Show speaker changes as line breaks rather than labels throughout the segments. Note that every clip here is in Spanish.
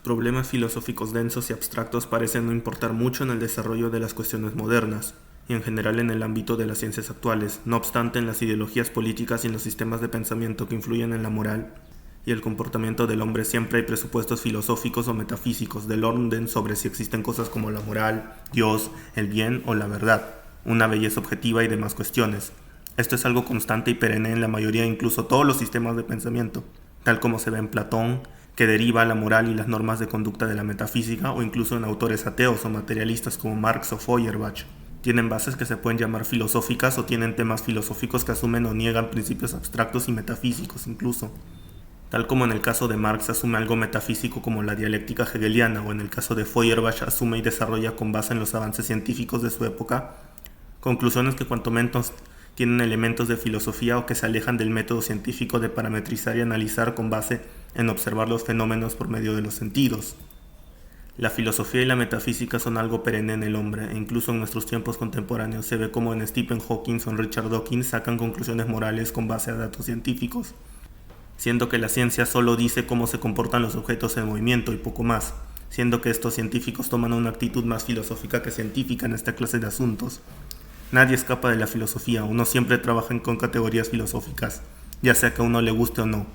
problemas filosóficos densos y abstractos parecen no importar mucho en el desarrollo de las cuestiones modernas, y en general en el ámbito de las ciencias actuales. No obstante, en las ideologías políticas y en los sistemas de pensamiento que influyen en la moral y el comportamiento del hombre siempre hay presupuestos filosóficos o metafísicos del orden sobre si existen cosas como la moral, Dios, el bien o la verdad, una belleza objetiva y demás cuestiones. Esto es algo constante y perenne en la mayoría, incluso todos los sistemas de pensamiento, tal como se ve en Platón, que deriva la moral y las normas de conducta de la metafísica, o incluso en autores ateos o materialistas como Marx o Feuerbach. Tienen bases que se pueden llamar filosóficas o tienen temas filosóficos que asumen o niegan principios abstractos y metafísicos incluso. Tal como en el caso de Marx asume algo metafísico como la dialéctica hegeliana, o en el caso de Feuerbach asume y desarrolla con base en los avances científicos de su época conclusiones que cuanto menos tienen elementos de filosofía o que se alejan del método científico de parametrizar y analizar con base en observar los fenómenos por medio de los sentidos. La filosofía y la metafísica son algo perenne en el hombre, e incluso en nuestros tiempos contemporáneos se ve como en Stephen Hawking o en Richard Dawkins sacan conclusiones morales con base a datos científicos, siendo que la ciencia solo dice cómo se comportan los objetos en movimiento y poco más, siendo que estos científicos toman una actitud más filosófica que científica en esta clase de asuntos. Nadie escapa de la filosofía, uno siempre trabaja con categorías filosóficas, ya sea que a uno le guste o no.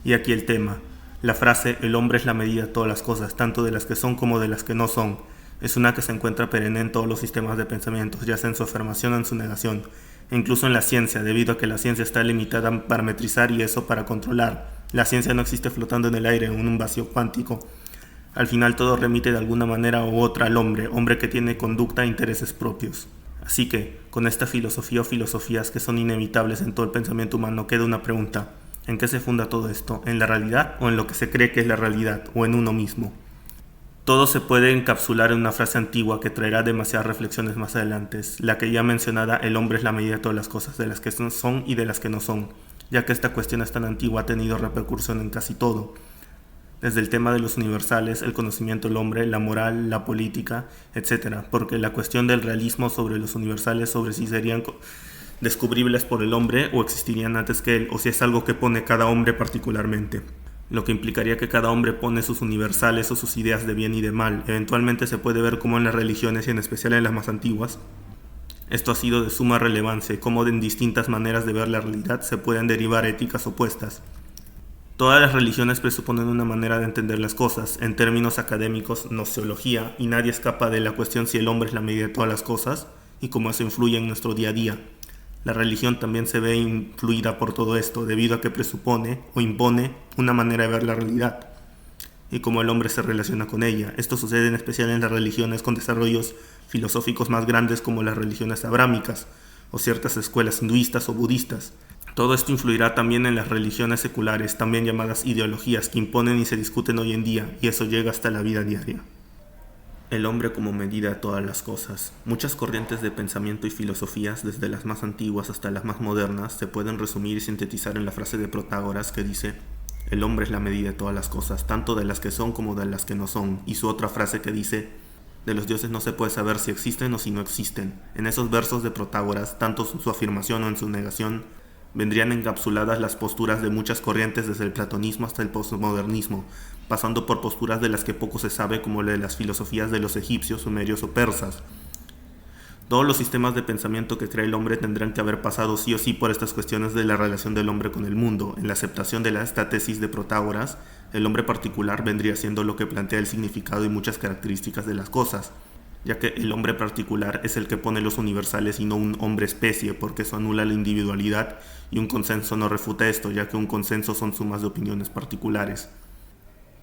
Y aquí el tema. La frase "el hombre es la medida de todas las cosas, tanto de las que son como de las que no son", es una que se encuentra perenne en todos los sistemas de pensamientos, ya sea en su afirmación o en su negación, e incluso en la ciencia, debido a que la ciencia está limitada a parametrizar y eso para controlar. La ciencia no existe flotando en el aire en un vacío cuántico. Al final todo remite de alguna manera u otra al hombre que tiene conducta e intereses propios. Así que, con esta filosofía o filosofías que son inevitables en todo el pensamiento humano, queda una pregunta. ¿En qué se funda todo esto? ¿En la realidad o en lo que se cree que es la realidad, o en uno mismo? Todo se puede encapsular en una frase antigua que traerá demasiadas reflexiones más adelante, la que ya mencionada: el hombre es la medida de todas las cosas, de las que son y de las que no son, ya que esta cuestión es tan antigua, ha tenido repercusión en casi todo. Desde el tema de los universales, el conocimiento del hombre, la moral, la política, etc. Porque la cuestión del realismo sobre los universales, sobre si serían descubribles por el hombre o existirían antes que él, o si es algo que pone cada hombre particularmente, lo que implicaría que cada hombre pone sus universales o sus ideas de bien y de mal. Eventualmente se puede ver cómo en las religiones, y en especial en las más antiguas, esto ha sido de suma relevancia, y cómo en distintas maneras de ver la realidad se pueden derivar éticas opuestas. Todas las religiones presuponen una manera de entender las cosas, en términos académicos, gnoseología, y nadie escapa de la cuestión si el hombre es la medida de todas las cosas y cómo eso influye en nuestro día a día. La religión también se ve influida por todo esto, debido a que presupone o impone una manera de ver la realidad y cómo el hombre se relaciona con ella. Esto sucede en especial en las religiones con desarrollos filosóficos más grandes como las religiones abrámicas o ciertas escuelas hinduistas o budistas. Todo esto influirá también en las religiones seculares, también llamadas ideologías, que imponen y se discuten hoy en día, y eso llega hasta la vida diaria. El hombre como medida de todas las cosas. Muchas corrientes de pensamiento y filosofías, desde las más antiguas hasta las más modernas, se pueden resumir y sintetizar en la frase de Protágoras que dice: el hombre es la medida de todas las cosas, tanto de las que son como de las que no son, y su otra frase que dice: de los dioses no se puede saber si existen o si no existen. En esos versos de Protágoras, tanto en su afirmación o en su negación, vendrían encapsuladas las posturas de muchas corrientes desde el platonismo hasta el postmodernismo, pasando por posturas de las que poco se sabe como la de las filosofías de los egipcios, sumerios o persas. Todos los sistemas de pensamiento que crea el hombre tendrán que haber pasado sí o sí por estas cuestiones de la relación del hombre con el mundo. En la aceptación de esta tesis de Protágoras, el hombre particular vendría siendo lo que plantea el significado y muchas características de las cosas, ya que el hombre particular es el que pone los universales y no un hombre especie, porque eso anula la individualidad, y un consenso no refuta esto, ya que un consenso son sumas de opiniones particulares,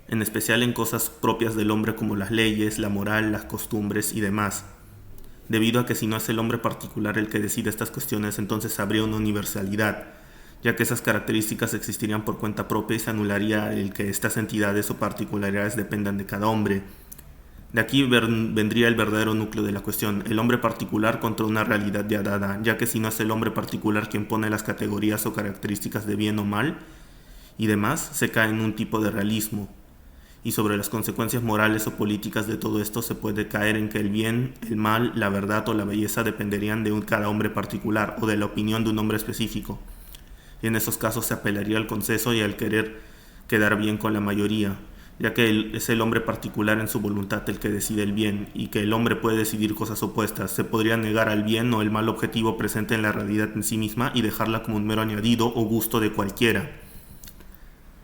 en especial en cosas propias del hombre como las leyes, la moral, las costumbres y demás. Debido a que si no es el hombre particular el que decide estas cuestiones, entonces habría una universalidad, ya que esas características existirían por cuenta propia y se anularía el que estas entidades o particularidades dependan de cada hombre. De aquí vendría el verdadero núcleo de la cuestión, el hombre particular contra una realidad ya dada, ya que si no es el hombre particular quien pone las categorías o características de bien o mal y demás, se cae en un tipo de realismo. Y sobre las consecuencias morales o políticas de todo esto se puede caer en que el bien, el mal, la verdad o la belleza dependerían de cada hombre particular o de la opinión de un hombre específico. Y en esos casos se apelaría al consenso y al querer quedar bien con la mayoría, ya que es el hombre particular en su voluntad el que decide el bien, y que el hombre puede decidir cosas opuestas. Se podría negar al bien o el mal objetivo presente en la realidad en sí misma y dejarla como un mero añadido o gusto de cualquiera.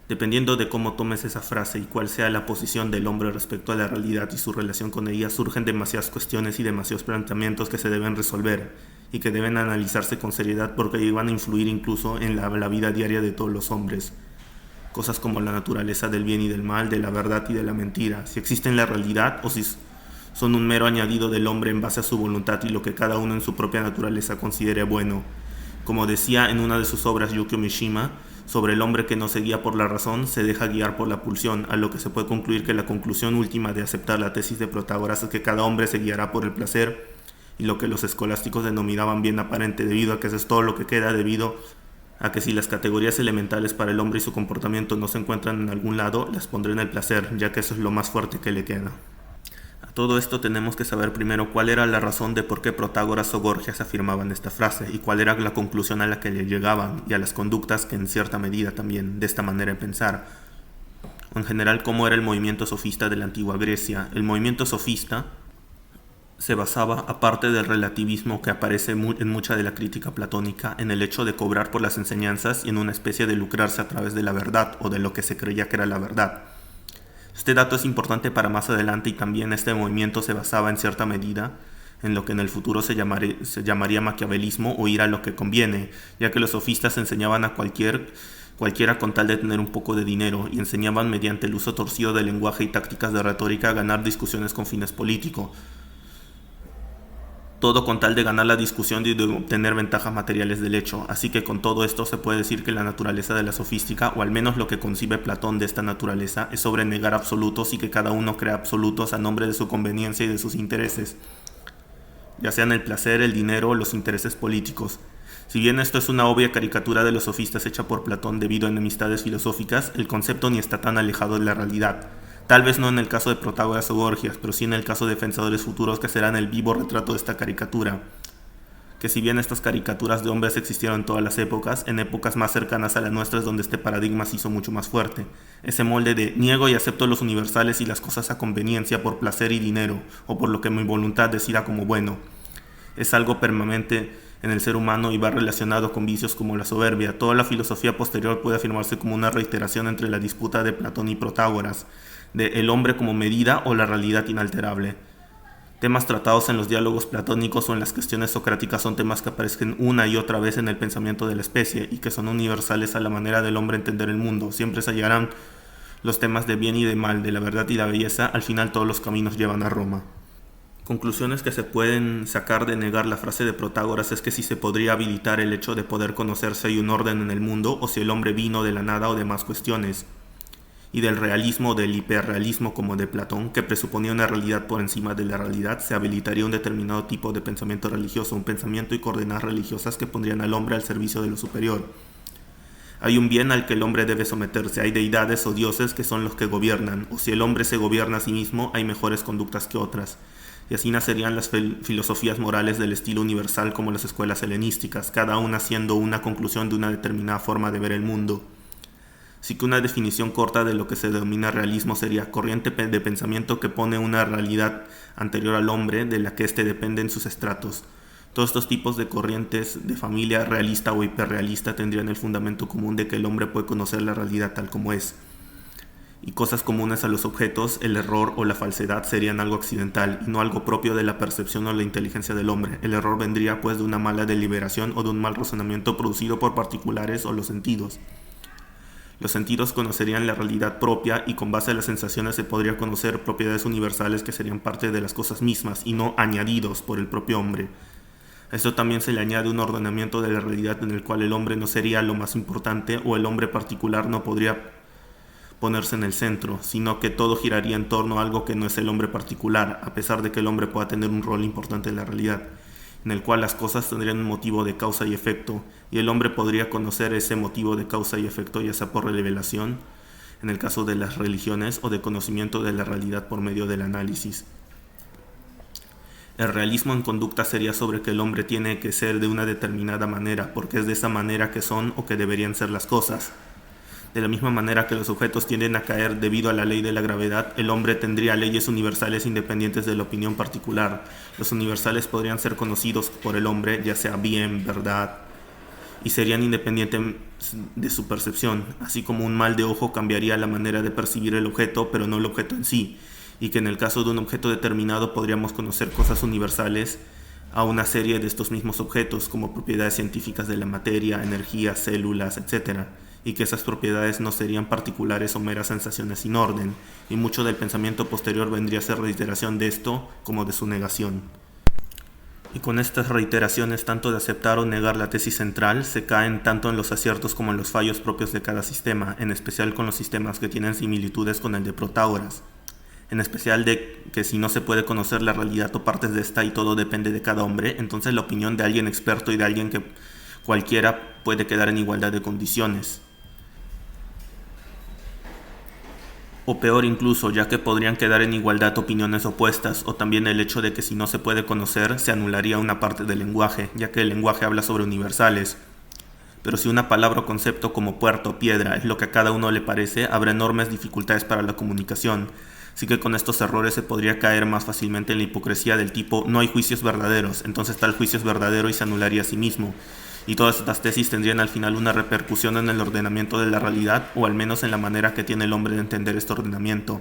Dependiendo de cómo tomes esa frase y cuál sea la posición del hombre respecto a la realidad y su relación con ella, surgen demasiadas cuestiones y demasiados planteamientos que se deben resolver y que deben analizarse con seriedad, porque van a influir incluso en la vida diaria de todos los hombres. Cosas como la naturaleza del bien y del mal, de la verdad y de la mentira, si existen en la realidad o si son un mero añadido del hombre en base a su voluntad y lo que cada uno en su propia naturaleza considere bueno. Como decía en una de sus obras Yukio Mishima, sobre el hombre que no se guía por la razón, se deja guiar por la pulsión, a lo que se puede concluir que la conclusión última de aceptar la tesis de Protágoras es que cada hombre se guiará por el placer, y lo que los escolásticos denominaban bien aparente, debido a que eso es todo lo que queda, debido a que si las categorías elementales para el hombre y su comportamiento no se encuentran en algún lado, las pondré en el placer, ya que eso es lo más fuerte que le queda. A todo esto tenemos que saber primero cuál era la razón de por qué Protágoras o Gorgias afirmaban esta frase, y cuál era la conclusión a la que le llegaban, y a las conductas que en cierta medida también de esta manera de pensar. En general, cómo era el movimiento sofista de la antigua Grecia. El movimiento sofista se basaba, aparte del relativismo que aparece en mucha de la crítica platónica, en el hecho de cobrar por las enseñanzas y en una especie de lucrarse a través de la verdad o de lo que se creía que era la verdad. Este dato es importante para más adelante, y también este movimiento se basaba en cierta medida en lo que en el futuro se llamaría maquiavelismo o ir a lo que conviene, ya que los sofistas enseñaban a cualquiera con tal de tener un poco de dinero, y enseñaban mediante el uso torcido del lenguaje y tácticas de retórica a ganar discusiones con fines políticos. Todo con tal de ganar la discusión y de obtener ventajas materiales del hecho. Así que con todo esto se puede decir que la naturaleza de la sofística, o al menos lo que concibe Platón de esta naturaleza, es sobre negar absolutos y que cada uno crea absolutos a nombre de su conveniencia y de sus intereses, ya sean el placer, el dinero o los intereses políticos. Si bien esto es una obvia caricatura de los sofistas hecha por Platón debido a enemistades filosóficas, el concepto ni está tan alejado de la realidad. Tal vez no en el caso de Protágoras o Gorgias, pero sí en el caso de pensadores futuros que serán el vivo retrato de esta caricatura. Que si bien estas caricaturas de hombres existieron en todas las épocas, en épocas más cercanas a las nuestras donde este paradigma se hizo mucho más fuerte. Ese molde de niego y acepto los universales y las cosas a conveniencia por placer y dinero, o por lo que mi voluntad decida como bueno. Es algo permanente en el ser humano y va relacionado con vicios como la soberbia. Toda la filosofía posterior puede afirmarse como una reiteración entre la disputa de Platón y Protágoras, de el hombre como medida o la realidad inalterable. Temas tratados en los diálogos platónicos o en las cuestiones socráticas son temas que aparecen una y otra vez en el pensamiento de la especie y que son universales a la manera del hombre entender el mundo. Siempre se hallarán los temas de bien y de mal, de la verdad y la belleza. Al final todos los caminos llevan a Roma. Conclusiones que se pueden sacar de negar la frase de Protágoras es que si se podría habilitar el hecho de poder conocer si hay un orden en el mundo o si el hombre vino de la nada o demás cuestiones, y del realismo o del hiperrealismo como de Platón, que presuponía una realidad por encima de la realidad, se habilitaría un determinado tipo de pensamiento religioso, un pensamiento y coordenadas religiosas que pondrían al hombre al servicio de lo superior. Hay un bien al que el hombre debe someterse, hay deidades o dioses que son los que gobiernan, o si el hombre se gobierna a sí mismo, hay mejores conductas que otras. Y así nacerían las filosofías morales del estilo universal como las escuelas helenísticas, cada una siendo una conclusión de una determinada forma de ver el mundo. Así que una definición corta de lo que se denomina realismo sería corriente de pensamiento que pone una realidad anterior al hombre de la que éste depende en sus estratos. Todos estos tipos de corrientes de familia realista o hiperrealista tendrían el fundamento común de que el hombre puede conocer la realidad tal como es. Y cosas comunes a los objetos, el error o la falsedad serían algo accidental y no algo propio de la percepción o la inteligencia del hombre. El error vendría pues de una mala deliberación o de un mal razonamiento producido por particulares o los sentidos. Los sentidos conocerían la realidad propia y con base a las sensaciones se podría conocer propiedades universales que serían parte de las cosas mismas y no añadidos por el propio hombre. A esto también se le añade un ordenamiento de la realidad en el cual el hombre no sería lo más importante o el hombre particular no podría ponerse en el centro, sino que todo giraría en torno a algo que no es el hombre particular, a pesar de que el hombre pueda tener un rol importante en la realidad, en el cual las cosas tendrían un motivo de causa y efecto, y el hombre podría conocer ese motivo de causa y efecto ya sea por revelación, en el caso de las religiones, o de conocimiento de la realidad por medio del análisis. El realismo en conducta sería sobre que el hombre tiene que ser de una determinada manera, porque es de esa manera que son o que deberían ser las cosas. De la misma manera que los objetos tienden a caer debido a la ley de la gravedad, el hombre tendría leyes universales independientes de la opinión particular. Los universales podrían ser conocidos por el hombre, ya sea bien, verdad, y serían independientes de su percepción, así como un mal de ojo cambiaría la manera de percibir el objeto, pero no el objeto en sí, y que en el caso de un objeto determinado podríamos conocer cosas universales a una serie de estos mismos objetos, como propiedades científicas de la materia, energía, células, etc., y que esas propiedades no serían particulares o meras sensaciones sin orden, y mucho del pensamiento posterior vendría a ser reiteración de esto como de su negación. Y con estas reiteraciones, tanto de aceptar o negar la tesis central, se caen tanto en los aciertos como en los fallos propios de cada sistema, en especial con los sistemas que tienen similitudes con el de Protágoras. En especial de que si no se puede conocer la realidad o partes de esta y todo depende de cada hombre, entonces la opinión de alguien experto y de alguien que cualquiera puede quedar en igualdad de condiciones. O peor incluso, ya que podrían quedar en igualdad opiniones opuestas, o también el hecho de que si no se puede conocer, se anularía una parte del lenguaje, ya que el lenguaje habla sobre universales. Pero si una palabra o concepto como puerta o piedra es lo que a cada uno le parece, habrá enormes dificultades para la comunicación. Así que con estos errores se podría caer más fácilmente en la hipocresía del tipo no hay juicios verdaderos, entonces tal juicio es verdadero y se anularía a sí mismo. Y todas estas tesis tendrían al final una repercusión en el ordenamiento de la realidad, o al menos en la manera que tiene el hombre de entender este ordenamiento.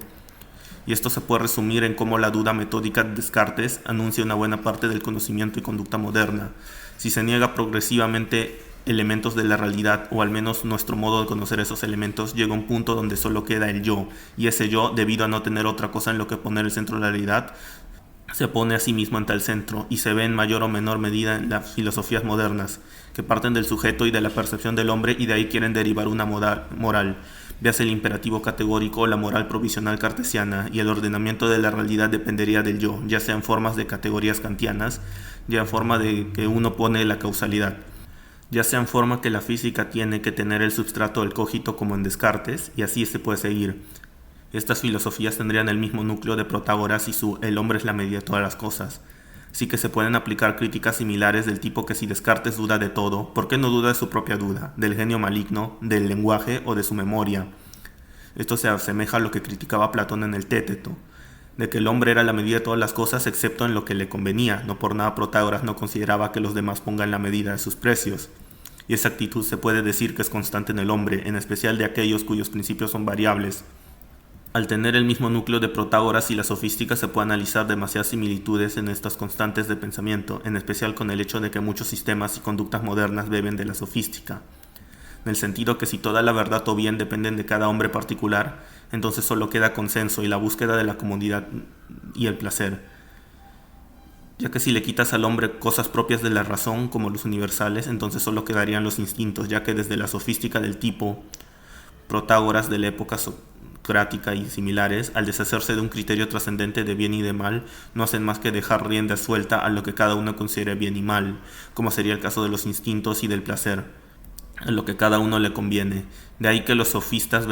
Y esto se puede resumir en cómo la duda metódica de Descartes anuncia una buena parte del conocimiento y conducta moderna. Si se niega progresivamente elementos de la realidad, o al menos nuestro modo de conocer esos elementos, llega a un punto donde solo queda el yo, y ese yo, debido a no tener otra cosa en lo que poner el centro de la realidad, se pone a sí mismo ante el centro, y se ve en mayor o menor medida en las filosofías modernas, que parten del sujeto y de la percepción del hombre, y de ahí quieren derivar una moral, véase el imperativo categórico o la moral provisional cartesiana, y el ordenamiento de la realidad dependería del yo, ya sea en formas de categorías kantianas, ya en forma de que uno pone la causalidad, ya sea en forma que la física tiene que tener el substrato del cogito como en Descartes, y así se puede seguir. Estas filosofías tendrían el mismo núcleo de Protágoras y su el hombre es la medida de todas las cosas. Así que se pueden aplicar críticas similares del tipo que si Descartes duda de todo, ¿por qué no duda de su propia duda, del genio maligno, del lenguaje o de su memoria? Esto se asemeja a lo que criticaba Platón en el Téteto, de que el hombre era la medida de todas las cosas excepto en lo que le convenía. No por nada Protágoras no consideraba que los demás pongan la medida de sus precios. Y esa actitud se puede decir que es constante en el hombre, en especial de aquellos cuyos principios son variables. Al tener el mismo núcleo de Protágoras y la sofística se puede analizar demasiadas similitudes en estas constantes de pensamiento, en especial con el hecho de que muchos sistemas y conductas modernas beben de la sofística, en el sentido que si toda la verdad o bien dependen de cada hombre particular, entonces solo queda consenso y la búsqueda de la comodidad y el placer, ya que si le quitas al hombre cosas propias de la razón como los universales, entonces solo quedarían los instintos, ya que desde la sofística del tipo Protágoras de la época socrática y similares, al deshacerse de un criterio trascendente de bien y de mal, no hacen más que dejar rienda suelta a lo que cada uno considere bien y mal, como sería el caso de los instintos y del placer, a lo que cada uno le conviene. De ahí que los sofistas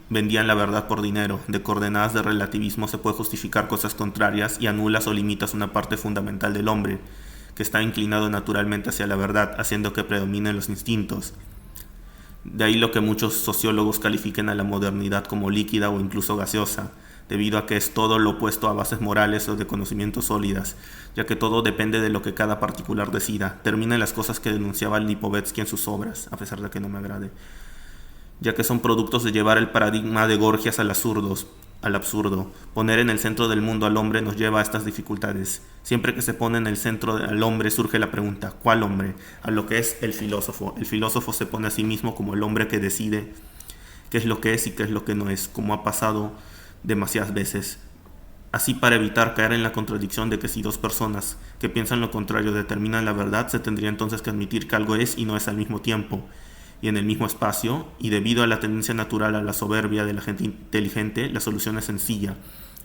vendían la verdad por dinero. De coordenadas de relativismo se puede justificar cosas contrarias y anulas o limitas una parte fundamental del hombre, que está inclinado naturalmente hacia la verdad, haciendo que predominen los instintos. De ahí lo que muchos sociólogos califiquen a la modernidad como líquida o incluso gaseosa, debido a que es todo lo opuesto a bases morales o de conocimientos sólidas, ya que todo depende de lo que cada particular decida. Termina en las cosas que denunciaba Lipovetsky en sus obras, a pesar de que no me agrade, ya que son productos de llevar el paradigma de Gorgias al absurdo. Poner en el centro del mundo al hombre nos lleva a estas dificultades. Siempre que se pone en el centro al hombre surge la pregunta, ¿cuál hombre? A lo que es el filósofo. El filósofo se pone a sí mismo como el hombre que decide qué es lo que es y qué es lo que no es, como ha pasado demasiadas veces. Así, para evitar caer en la contradicción de que si dos personas que piensan lo contrario determinan la verdad, se tendría entonces que admitir que algo es y no es al mismo tiempo y en el mismo espacio, y debido a la tendencia natural a la soberbia de la gente inteligente, la solución es sencilla.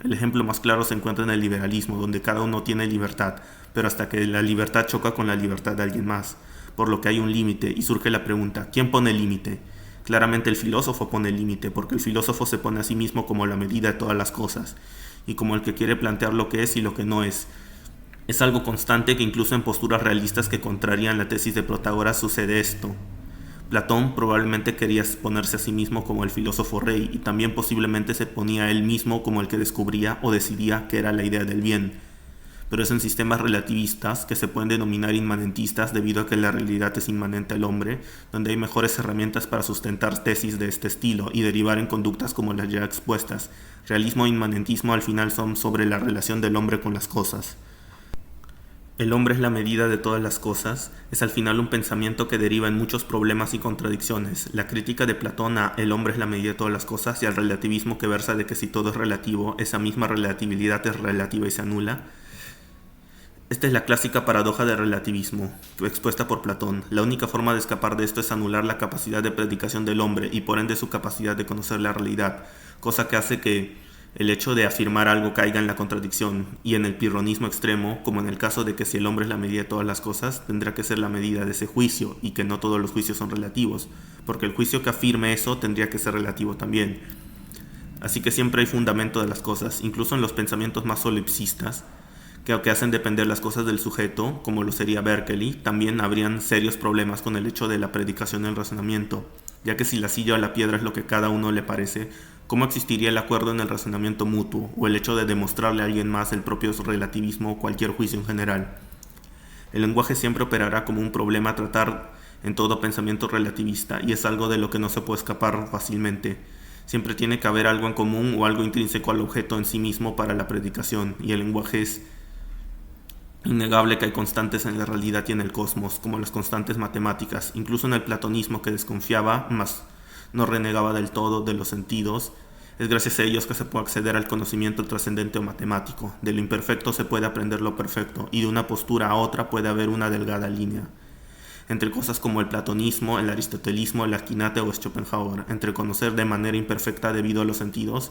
El ejemplo más claro se encuentra en el liberalismo, donde cada uno tiene libertad, pero hasta que la libertad choca con la libertad de alguien más, por lo que hay un límite, y surge la pregunta, ¿quién pone el límite? Claramente el filósofo pone el límite, porque el filósofo se pone a sí mismo como la medida de todas las cosas, y como el que quiere plantear lo que es y lo que no es. Es algo constante que incluso en posturas realistas que contrarían la tesis de Protágoras sucede esto. Platón probablemente quería ponerse a sí mismo como el filósofo rey y también posiblemente se ponía a él mismo como el que descubría o decidía qué era la idea del bien. Pero es en sistemas relativistas, que se pueden denominar inmanentistas debido a que la realidad es inmanente al hombre, donde hay mejores herramientas para sustentar tesis de este estilo y derivar en conductas como las ya expuestas. Realismo e inmanentismo al final son sobre la relación del hombre con las cosas. El hombre es la medida de todas las cosas, es al final un pensamiento que deriva en muchos problemas y contradicciones. La crítica de Platón a el hombre es la medida de todas las cosas y al relativismo que versa de que si todo es relativo, esa misma relatividad es relativa y se anula. Esta es la clásica paradoja del relativismo, expuesta por Platón. La única forma de escapar de esto es anular la capacidad de predicación del hombre y por ende su capacidad de conocer la realidad, cosa que hace que el hecho de afirmar algo caiga en la contradicción y en el pirronismo extremo, como en el caso de que si el hombre es la medida de todas las cosas, tendrá que ser la medida de ese juicio y que no todos los juicios son relativos, porque el juicio que afirme eso tendría que ser relativo también. Así que siempre hay fundamento de las cosas, incluso en los pensamientos más solipsistas, que aunque hacen depender las cosas del sujeto, como lo sería Berkeley, también habrían serios problemas con el hecho de la predicación del razonamiento, ya que si la silla o la piedra es lo que cada uno le parece, ¿cómo existiría el acuerdo en el razonamiento mutuo, o el hecho de demostrarle a alguien más el propio relativismo o cualquier juicio en general? El lenguaje siempre operará como un problema a tratar en todo pensamiento relativista, y es algo de lo que no se puede escapar fácilmente. Siempre tiene que haber algo en común o algo intrínseco al objeto en sí mismo para la predicación, y el lenguaje es innegable que hay constantes en la realidad y en el cosmos, como las constantes matemáticas, incluso en el platonismo que desconfiaba, mas no renegaba del todo de los sentidos. Es gracias a ellos que se puede acceder al conocimiento trascendente o matemático. De lo imperfecto se puede aprender lo perfecto, y de una postura a otra puede haber una delgada línea. Entre cosas como el platonismo, el aristotelismo, el Akinate o Schopenhauer, entre conocer de manera imperfecta debido a los sentidos,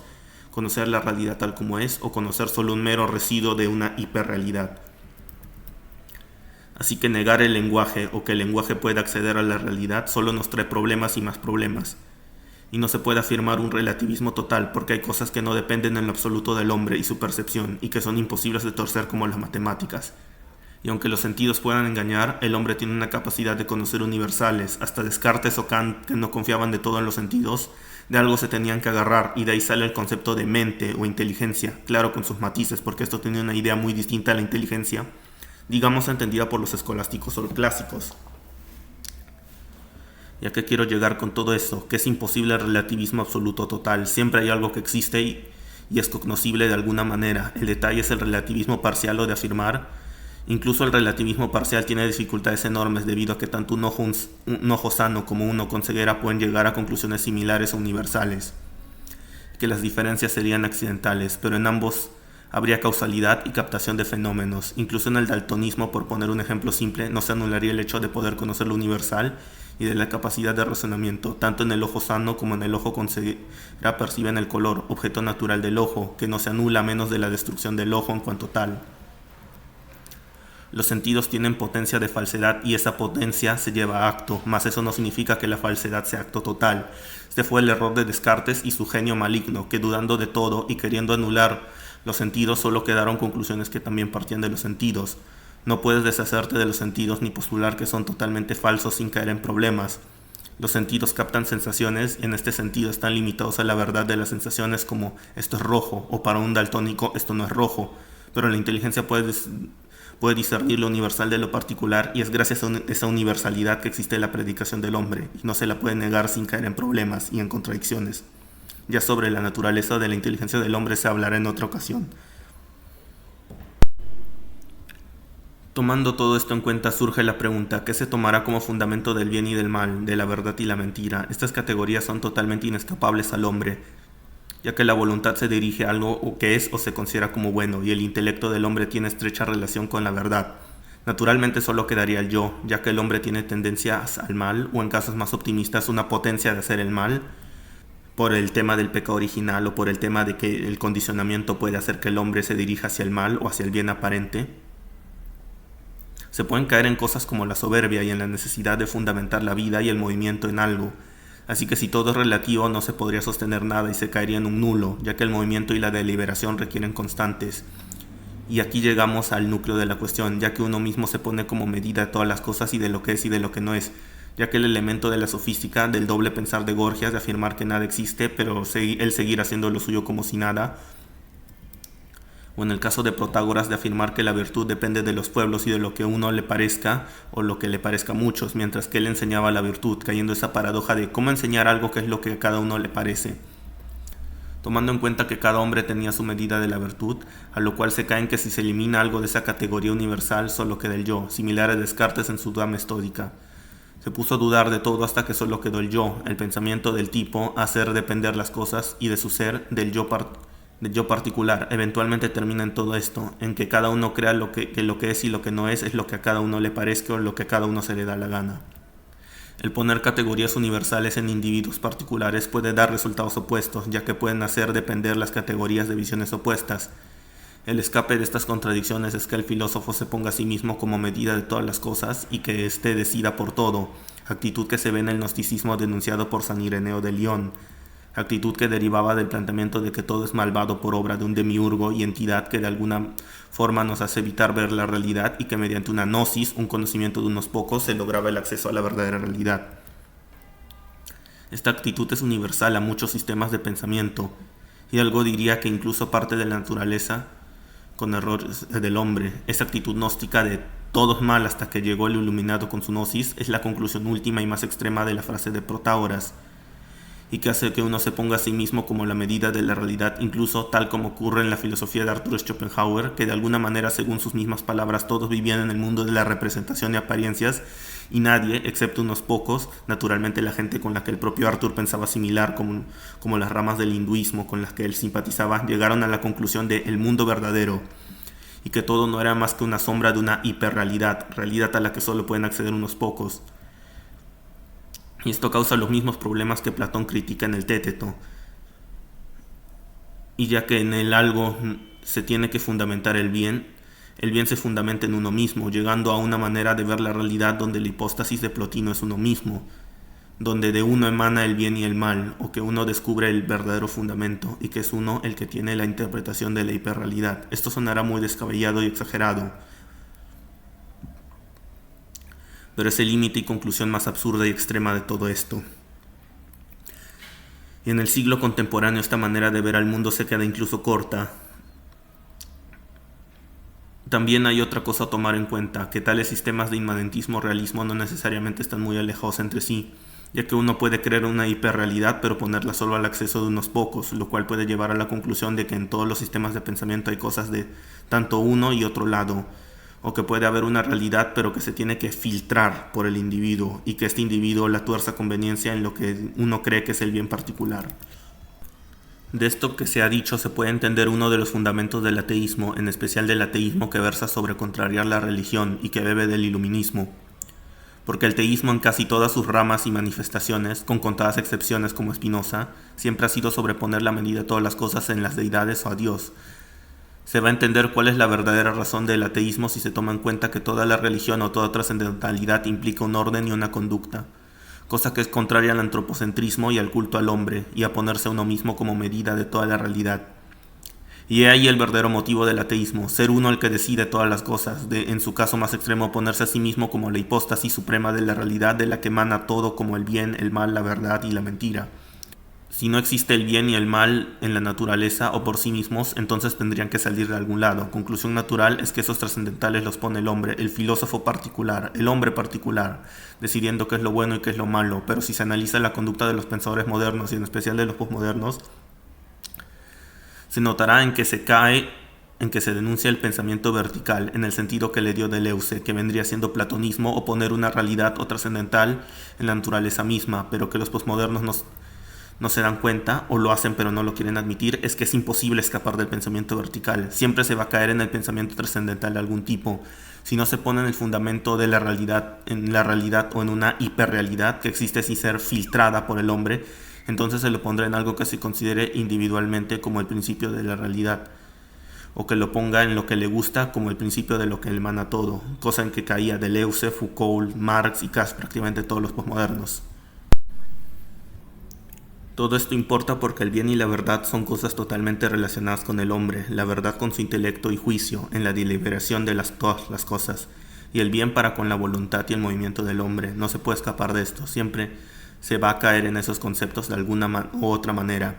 conocer la realidad tal como es, o conocer solo un mero residuo de una hiperrealidad. Así que negar el lenguaje o que el lenguaje pueda acceder a la realidad solo nos trae problemas y más problemas. Y no se puede afirmar un relativismo total porque hay cosas que no dependen en lo absoluto del hombre y su percepción y que son imposibles de torcer como las matemáticas. Y aunque los sentidos puedan engañar, el hombre tiene una capacidad de conocer universales. Hasta Descartes o Kant, que no confiaban de todo en los sentidos, de algo se tenían que agarrar, y de ahí sale el concepto de mente o inteligencia, claro con sus matices porque esto tenía una idea muy distinta a la inteligencia, digamos entendida por los escolásticos o clásicos. ¿Y a qué quiero llegar con todo esto? Que es imposible el relativismo absoluto total. Siempre hay algo que existe y es cognoscible de alguna manera. El detalle es el relativismo parcial o de afirmar. Incluso el relativismo parcial tiene dificultades enormes debido a que tanto un ojo sano como uno con ceguera pueden llegar a conclusiones similares o universales. Que las diferencias serían accidentales, pero en ambos habría causalidad y captación de fenómenos. Incluso en el daltonismo, por poner un ejemplo simple, no se anularía el hecho de poder conocer lo universal y de la capacidad de razonamiento. Tanto en el ojo sano como en el ojo con ceguera perciben el color, objeto natural del ojo, que no se anula a menos de la destrucción del ojo en cuanto tal. Los sentidos tienen potencia de falsedad y esa potencia se lleva a acto, mas eso no significa que la falsedad sea acto total. Este fue el error de Descartes y su genio maligno, que dudando de todo y queriendo anular los sentidos solo quedaron conclusiones que también partían de los sentidos. No puedes deshacerte de los sentidos ni postular que son totalmente falsos sin caer en problemas. Los sentidos captan sensaciones y en este sentido están limitados a la verdad de las sensaciones como esto es rojo o para un daltónico esto no es rojo, pero la inteligencia puede discernir lo universal de lo particular y es gracias a esa universalidad que existe la predicación del hombre y no se la puede negar sin caer en problemas y en contradicciones. Ya sobre la naturaleza de la inteligencia del hombre se hablará en otra ocasión. Tomando todo esto en cuenta surge la pregunta, ¿qué se tomará como fundamento del bien y del mal, de la verdad y la mentira? Estas categorías son totalmente inescapables al hombre, ya que la voluntad se dirige a algo que es o se considera como bueno, y el intelecto del hombre tiene estrecha relación con la verdad. Naturalmente solo quedaría el yo, ya que el hombre tiene tendencias al mal, o en casos más optimistas una potencia de hacer el mal, por el tema del pecado original o por el tema de que el condicionamiento puede hacer que el hombre se dirija hacia el mal o hacia el bien aparente. Se pueden caer en cosas como la soberbia y en la necesidad de fundamentar la vida y el movimiento en algo. Así que si todo es relativo no se podría sostener nada y se caería en un nulo, ya que el movimiento y la deliberación requieren constantes. Y aquí llegamos al núcleo de la cuestión, ya que uno mismo se pone como medida de todas las cosas y de lo que es y de lo que no es. ya que el elemento de la sofística, del doble pensar de Gorgias, de afirmar que nada existe, pero él seguir haciendo lo suyo como si nada, o en el caso de Protágoras, de afirmar que la virtud depende de los pueblos y de lo que a uno le parezca o lo que le parezca a muchos, mientras que él enseñaba la virtud, cayendo esa paradoja de cómo enseñar algo que es lo que a cada uno le parece. Tomando en cuenta que cada hombre tenía su medida de la virtud, a lo cual se cae en que si se elimina algo de esa categoría universal, solo queda el yo, similar a Descartes en su duda metódica. Se puso a dudar de todo hasta que solo quedó el yo, el pensamiento del tipo, hacer depender las cosas, y de su ser, del yo particular. Eventualmente termina en todo esto, en que cada uno crea que lo que es y lo que no es lo que a cada uno le parezca o lo que a cada uno se le da la gana. El poner categorías universales en individuos particulares puede dar resultados opuestos, ya que pueden hacer depender las categorías de visiones opuestas. El escape de estas contradicciones es que el filósofo se ponga a sí mismo como medida de todas las cosas y que éste decida por todo, actitud que se ve en el gnosticismo denunciado por San Ireneo de León, actitud que derivaba del planteamiento de que todo es malvado por obra de un demiurgo y entidad que de alguna forma nos hace evitar ver la realidad y que mediante una gnosis, un conocimiento de unos pocos, se lograba el acceso a la verdadera realidad. Esta actitud es universal a muchos sistemas de pensamiento, y algo diría que incluso parte de la naturaleza con errores del hombre. Esa actitud gnóstica de todo es mal hasta que llegó el iluminado con su gnosis es la conclusión última y más extrema de la frase de Protágoras, y que hace que uno se ponga a sí mismo como la medida de la realidad, incluso tal como ocurre en la filosofía de Arthur Schopenhauer, que de alguna manera, según sus mismas palabras, todos vivían en el mundo de la representación y apariencias, y nadie, excepto unos pocos, naturalmente la gente con la que el propio Arthur pensaba similar, como las ramas del hinduismo con las que él simpatizaba, llegaron a la conclusión de el mundo verdadero, y que todo no era más que una sombra de una hiperrealidad, realidad a la que solo pueden acceder unos pocos. Y esto causa los mismos problemas que Platón critica en el Téteto. Y ya que en el algo se tiene que fundamentar el bien se fundamenta en uno mismo, llegando a una manera de ver la realidad donde la hipóstasis de Plotino es uno mismo, donde de uno emana el bien y el mal, o que uno descubre el verdadero fundamento, y que es uno el que tiene la interpretación de la hiperrealidad. Esto sonará muy descabellado y exagerado, pero es el límite y conclusión más absurda y extrema de todo esto. Y en el siglo contemporáneo esta manera de ver al mundo se queda incluso corta. También hay otra cosa a tomar en cuenta, que tales sistemas de inmanentismo o realismo no necesariamente están muy alejados entre sí, ya que uno puede creer una hiperrealidad pero ponerla solo al acceso de unos pocos, lo cual puede llevar a la conclusión de que en todos los sistemas de pensamiento hay cosas de tanto uno y otro lado, o que puede haber una realidad pero que se tiene que filtrar por el individuo y que este individuo la tuerza a conveniencia en lo que uno cree que es el bien particular. De esto que se ha dicho se puede entender uno de los fundamentos del ateísmo, en especial del ateísmo que versa sobre contrariar la religión y que bebe del iluminismo. Porque el teísmo en casi todas sus ramas y manifestaciones, con contadas excepciones como Spinoza, siempre ha sido sobreponer la medida de todas las cosas en las deidades o a Dios. Se va a entender cuál es la verdadera razón del ateísmo si se toma en cuenta que toda la religión o toda trascendentalidad implica un orden y una conducta, cosa que es contraria al antropocentrismo y al culto al hombre, y a ponerse a uno mismo como medida de toda la realidad. Y he ahí el verdadero motivo del ateísmo, ser uno el que decide todas las cosas, en su caso más extremo ponerse a sí mismo como la hipóstasis suprema de la realidad de la que emana todo como el bien, el mal, la verdad y la mentira. Si no existe el bien y el mal en la naturaleza o por sí mismos, entonces tendrían que salir de algún lado. Conclusión natural es que esos trascendentales los pone el hombre, el filósofo particular, el hombre particular, decidiendo qué es lo bueno y qué es lo malo. Pero si se analiza la conducta de los pensadores modernos y en especial de los posmodernos, se notará en que se denuncia el pensamiento vertical, en el sentido que le dio Deleuze, que vendría siendo platonismo o poner una realidad o trascendental en la naturaleza misma, pero que los posmodernos no se dan cuenta, o lo hacen pero no lo quieren admitir, es que es imposible escapar del pensamiento vertical. Siempre se va a caer en el pensamiento trascendental de algún tipo. Si no se pone en el fundamento de la realidad o en una hiperrealidad que existe sin ser filtrada por el hombre, entonces se lo pondrá en algo que se considere individualmente como el principio de la realidad, o que lo ponga en lo que le gusta como el principio de lo que emana todo, cosa en que caía Deleuze, Foucault, Marx y casi prácticamente todos los posmodernos. Todo esto importa porque el bien y la verdad son cosas totalmente relacionadas con el hombre, la verdad con su intelecto y juicio, en la deliberación de todas las cosas, y el bien para con la voluntad y el movimiento del hombre. No se puede escapar de esto, siempre se va a caer en esos conceptos de alguna u otra manera.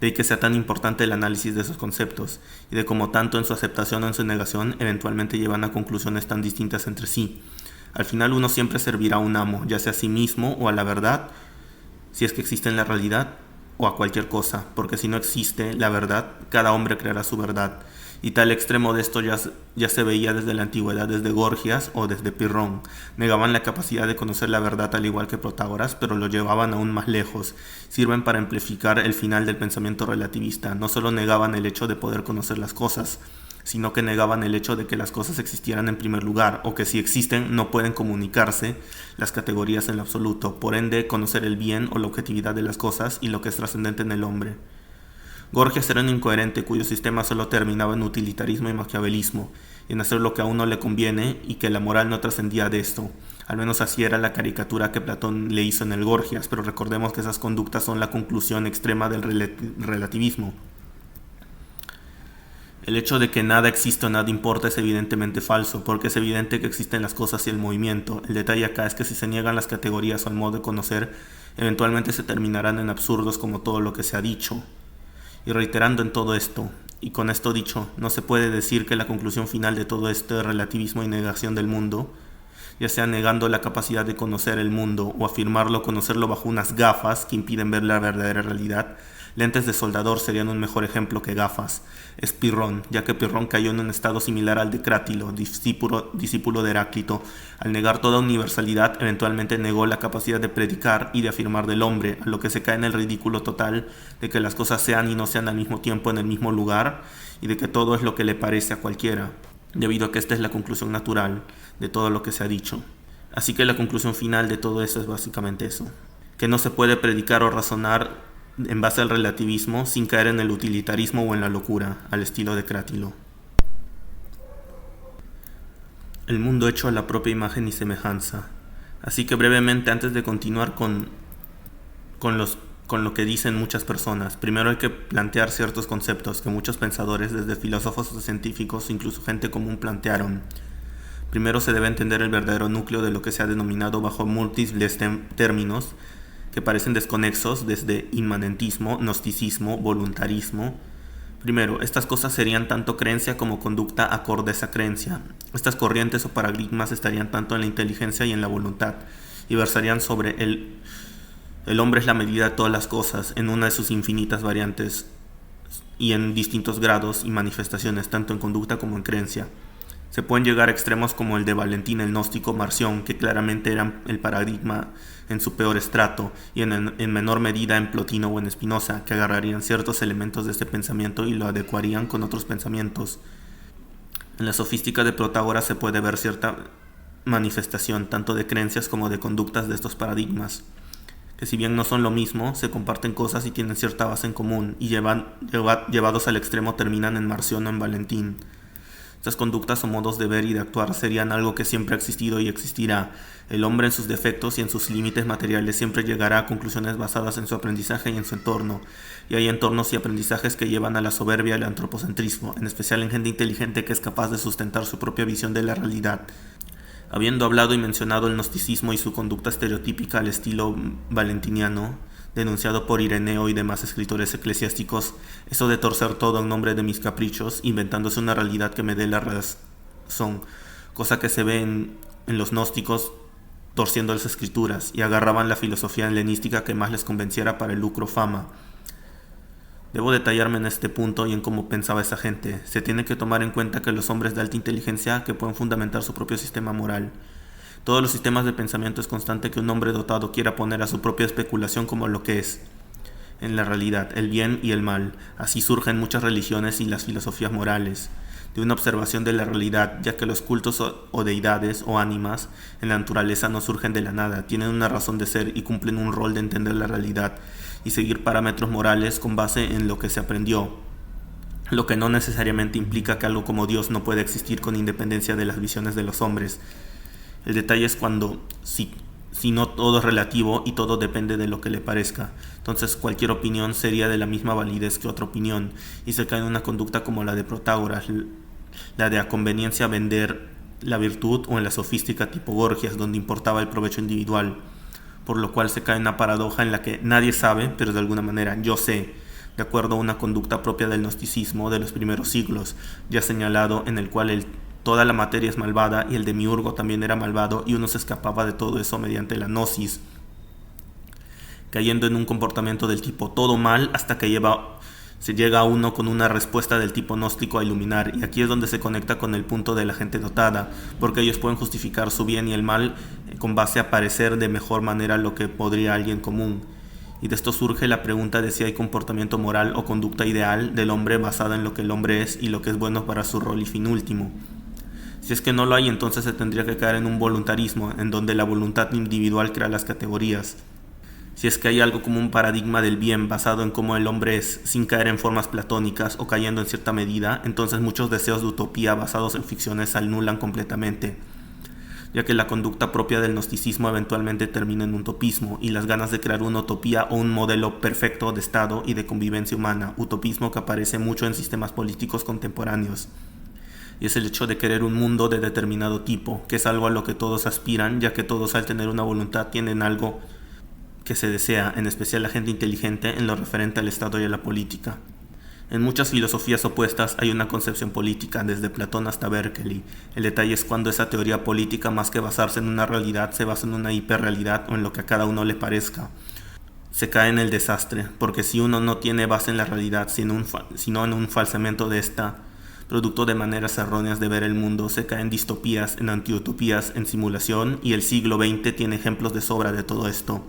De ahí que sea tan importante el análisis de esos conceptos, y de cómo tanto en su aceptación o en su negación eventualmente llevan a conclusiones tan distintas entre sí. Al final uno siempre servirá a un amo, ya sea a sí mismo o a la verdad, si es que existe en la realidad, o a cualquier cosa, porque si no existe la verdad, cada hombre creará su verdad. Y tal extremo de esto ya se veía desde la antigüedad, desde Gorgias o desde Pirrón. Negaban la capacidad de conocer la verdad al igual que Protágoras, pero lo llevaban aún más lejos. Sirven para amplificar el final del pensamiento relativista. No solo negaban el hecho de poder conocer las cosas, sino que negaban el hecho de que las cosas existieran en primer lugar, o que si existen no pueden comunicarse las categorías en lo absoluto, por ende conocer el bien o la objetividad de las cosas y lo que es trascendente en el hombre. Gorgias era un incoherente cuyo sistema solo terminaba en utilitarismo y maquiavelismo, y en hacer lo que a uno le conviene y que la moral no trascendía de esto. Al menos así era la caricatura que Platón le hizo en el Gorgias, pero recordemos que esas conductas son la conclusión extrema del relativismo. El hecho de que nada existe o nada importa es evidentemente falso, porque es evidente que existen las cosas y el movimiento. El detalle acá es que si se niegan las categorías o el modo de conocer, eventualmente se terminarán en absurdos como todo lo que se ha dicho. Y reiterando en todo esto, y con esto dicho, no se puede decir que la conclusión final de todo esto es relativismo y negación del mundo, ya sea negando la capacidad de conocer el mundo o afirmarlo, conocerlo bajo unas gafas que impiden ver la verdadera realidad. Lentes de soldador serían un mejor ejemplo que gafas. Es Pirrón, ya que Pirrón cayó en un estado similar al de Crátilo, discípulo de Heráclito. Al negar toda universalidad, eventualmente negó la capacidad de predicar y de afirmar del hombre, a lo que se cae en el ridículo total de que las cosas sean y no sean al mismo tiempo en el mismo lugar, y de que todo es lo que le parece a cualquiera, debido a que esta es la conclusión natural de todo lo que se ha dicho. Así que la conclusión final de todo eso es básicamente eso, que no se puede predicar o razonar en base al relativismo sin caer en el utilitarismo o en la locura, al estilo de Crátilo. El mundo hecho a la propia imagen y semejanza. Así que brevemente, antes de continuar con lo que dicen muchas personas, primero hay que plantear ciertos conceptos que muchos pensadores, desde filósofos a científicos, incluso gente común, plantearon. Primero se debe entender el verdadero núcleo de lo que se ha denominado bajo múltiples términos que parecen desconexos, desde inmanentismo, gnosticismo, voluntarismo. Primero, estas cosas serían tanto creencia como conducta acorde a esa creencia. Estas corrientes o paradigmas estarían tanto en la inteligencia y en la voluntad, y versarían sobre el hombre es la medida de todas las cosas, en una de sus infinitas variantes y en distintos grados y manifestaciones, tanto en conducta como en creencia. Se pueden llegar a extremos como el de Valentín el gnóstico Marción, que claramente eran el paradigma en su peor estrato, y en menor medida en Plotino o en Spinoza, que agarrarían ciertos elementos de este pensamiento y lo adecuarían con otros pensamientos. En la sofística de Protágoras se puede ver cierta manifestación tanto de creencias como de conductas de estos paradigmas, que si bien no son lo mismo, se comparten cosas y tienen cierta base en común, y llevados al extremo terminan en Marción o en Valentín. Estas conductas o modos de ver y de actuar serían algo que siempre ha existido y existirá. El hombre en sus defectos y en sus límites materiales siempre llegará a conclusiones basadas en su aprendizaje y en su entorno. Y hay entornos y aprendizajes que llevan a la soberbia y al antropocentrismo, en especial en gente inteligente que es capaz de sustentar su propia visión de la realidad. Habiendo hablado y mencionado el gnosticismo y su conducta estereotípica al estilo valentiniano, denunciado por Ireneo y demás escritores eclesiásticos, eso de torcer todo en nombre de mis caprichos, inventándose una realidad que me dé la razón, cosa que se ve en los gnósticos torciendo las escrituras, y agarraban la filosofía helenística que más les convenciera para el lucro o fama. Debo detallarme en este punto y en cómo pensaba esa gente. Se tiene que tomar en cuenta que los hombres de alta inteligencia que pueden fundamentar su propio sistema moral. Todos los sistemas de pensamiento es constante que un hombre dotado quiera poner a su propia especulación como lo que es, en la realidad, el bien y el mal. Así surgen muchas religiones y las filosofías morales, de una observación de la realidad, ya que los cultos o deidades o ánimas en la naturaleza no surgen de la nada, tienen una razón de ser y cumplen un rol de entender la realidad y seguir parámetros morales con base en lo que se aprendió, lo que no necesariamente implica que algo como Dios no puede existir con independencia de las visiones de los hombres. El detalle es cuando, si no todo es relativo y todo depende de lo que le parezca, entonces cualquier opinión sería de la misma validez que otra opinión, y se cae en una conducta como la de Protágoras, la de a conveniencia vender la virtud o en la sofística tipo Gorgias, donde importaba el provecho individual, por lo cual se cae en una paradoja en la que nadie sabe, pero de alguna manera yo sé, de acuerdo a una conducta propia del gnosticismo de los primeros siglos, ya señalado, en el cual toda la materia es malvada y el demiurgo también era malvado, y uno se escapaba de todo eso mediante la gnosis, cayendo en un comportamiento del tipo todo mal hasta que se llega a uno con una respuesta del tipo gnóstico a iluminar. Y aquí es donde se conecta con el punto de la gente dotada, porque ellos pueden justificar su bien y el mal con base a parecer de mejor manera lo que podría alguien común. Y de esto surge la pregunta de si hay comportamiento moral o conducta ideal del hombre basada en lo que el hombre es y lo que es bueno para su rol y fin último. Si es que no lo hay, entonces se tendría que caer en un voluntarismo, en donde la voluntad individual crea las categorías. Si es que hay algo como un paradigma del bien basado en cómo el hombre es, sin caer en formas platónicas o cayendo en cierta medida, entonces muchos deseos de utopía basados en ficciones se anulan completamente, ya que la conducta propia del gnosticismo eventualmente termina en un utopismo, y las ganas de crear una utopía o un modelo perfecto de estado y de convivencia humana, utopismo que aparece mucho en sistemas políticos contemporáneos. Y es el hecho de querer un mundo de determinado tipo, que es algo a lo que todos aspiran, ya que todos al tener una voluntad tienen algo que se desea, en especial la gente inteligente, en lo referente al Estado y a la política. En muchas filosofías opuestas hay una concepción política, desde Platón hasta Berkeley. El detalle es cuando esa teoría política, más que basarse en una realidad, se basa en una hiperrealidad o en lo que a cada uno le parezca. Se cae en el desastre, porque si uno no tiene base en la realidad, sino en un falsamiento de esta, producto de maneras erróneas de ver el mundo, se cae en distopías, en antiutopías, en simulación, y el siglo XX tiene ejemplos de sobra de todo esto.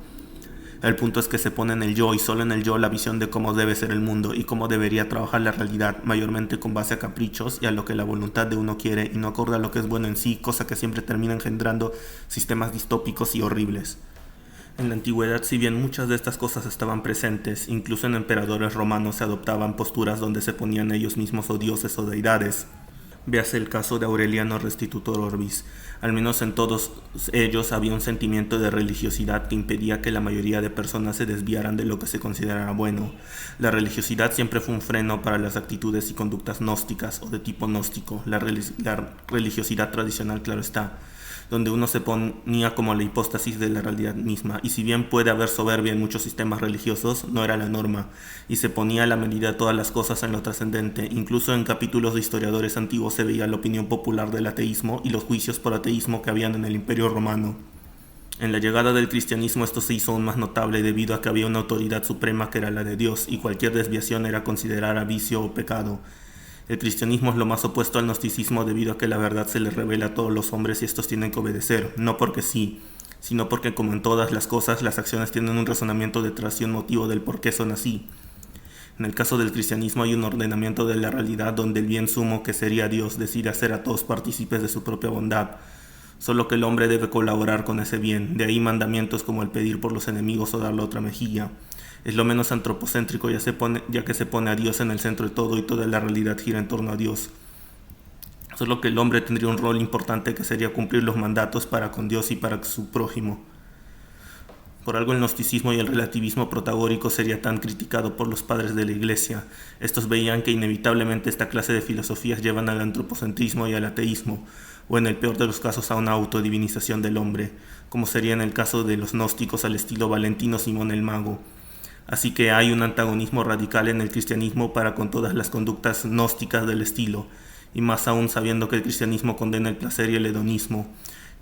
El punto es que se pone en el yo y solo en el yo la visión de cómo debe ser el mundo y cómo debería trabajar la realidad, mayormente con base a caprichos y a lo que la voluntad de uno quiere y no acorde a lo que es bueno en sí, cosa que siempre termina engendrando sistemas distópicos y horribles. En la antigüedad, si bien muchas de estas cosas estaban presentes, incluso en emperadores romanos se adoptaban posturas donde se ponían ellos mismos o dioses o deidades. Véase el caso de Aureliano Restitutor Orbis. Al menos en todos ellos había un sentimiento de religiosidad que impedía que la mayoría de personas se desviaran de lo que se considerara bueno. La religiosidad siempre fue un freno para las actitudes y conductas gnósticas o de tipo gnóstico. La religiosidad tradicional, claro está, donde uno se ponía como la hipóstasis de la realidad misma, y si bien puede haber soberbia en muchos sistemas religiosos, no era la norma, y se ponía a la medida de todas las cosas en lo trascendente. Incluso en capítulos de historiadores antiguos se veía la opinión popular del ateísmo y los juicios por ateísmo que habían en el Imperio Romano. En la llegada del cristianismo esto se hizo aún más notable debido a que había una autoridad suprema que era la de Dios, y cualquier desviación era considerada vicio o pecado. El cristianismo es lo más opuesto al gnosticismo debido a que la verdad se les revela a todos los hombres y estos tienen que obedecer, no porque sí, sino porque como en todas las cosas, las acciones tienen un razonamiento detrás y un motivo del por qué son así. En el caso del cristianismo hay un ordenamiento de la realidad donde el bien sumo, que sería Dios, decide hacer a todos partícipes de su propia bondad, solo que el hombre debe colaborar con ese bien, de ahí mandamientos como el pedir por los enemigos o dar la otra mejilla. Es lo menos antropocéntrico ya que se pone a Dios en el centro de todo y toda la realidad gira en torno a Dios. Solo que el hombre tendría un rol importante que sería cumplir los mandatos para con Dios y para su prójimo. Por algo el gnosticismo y el relativismo protagórico sería tan criticado por los padres de la Iglesia. Estos veían que inevitablemente esta clase de filosofías llevan al antropocentrismo y al ateísmo, o en el peor de los casos a una autodivinización del hombre, como sería en el caso de los gnósticos al estilo Valentino Simón el Mago. Así que hay un antagonismo radical en el cristianismo para con todas las conductas gnósticas del estilo, y más aún sabiendo que el cristianismo condena el placer y el hedonismo,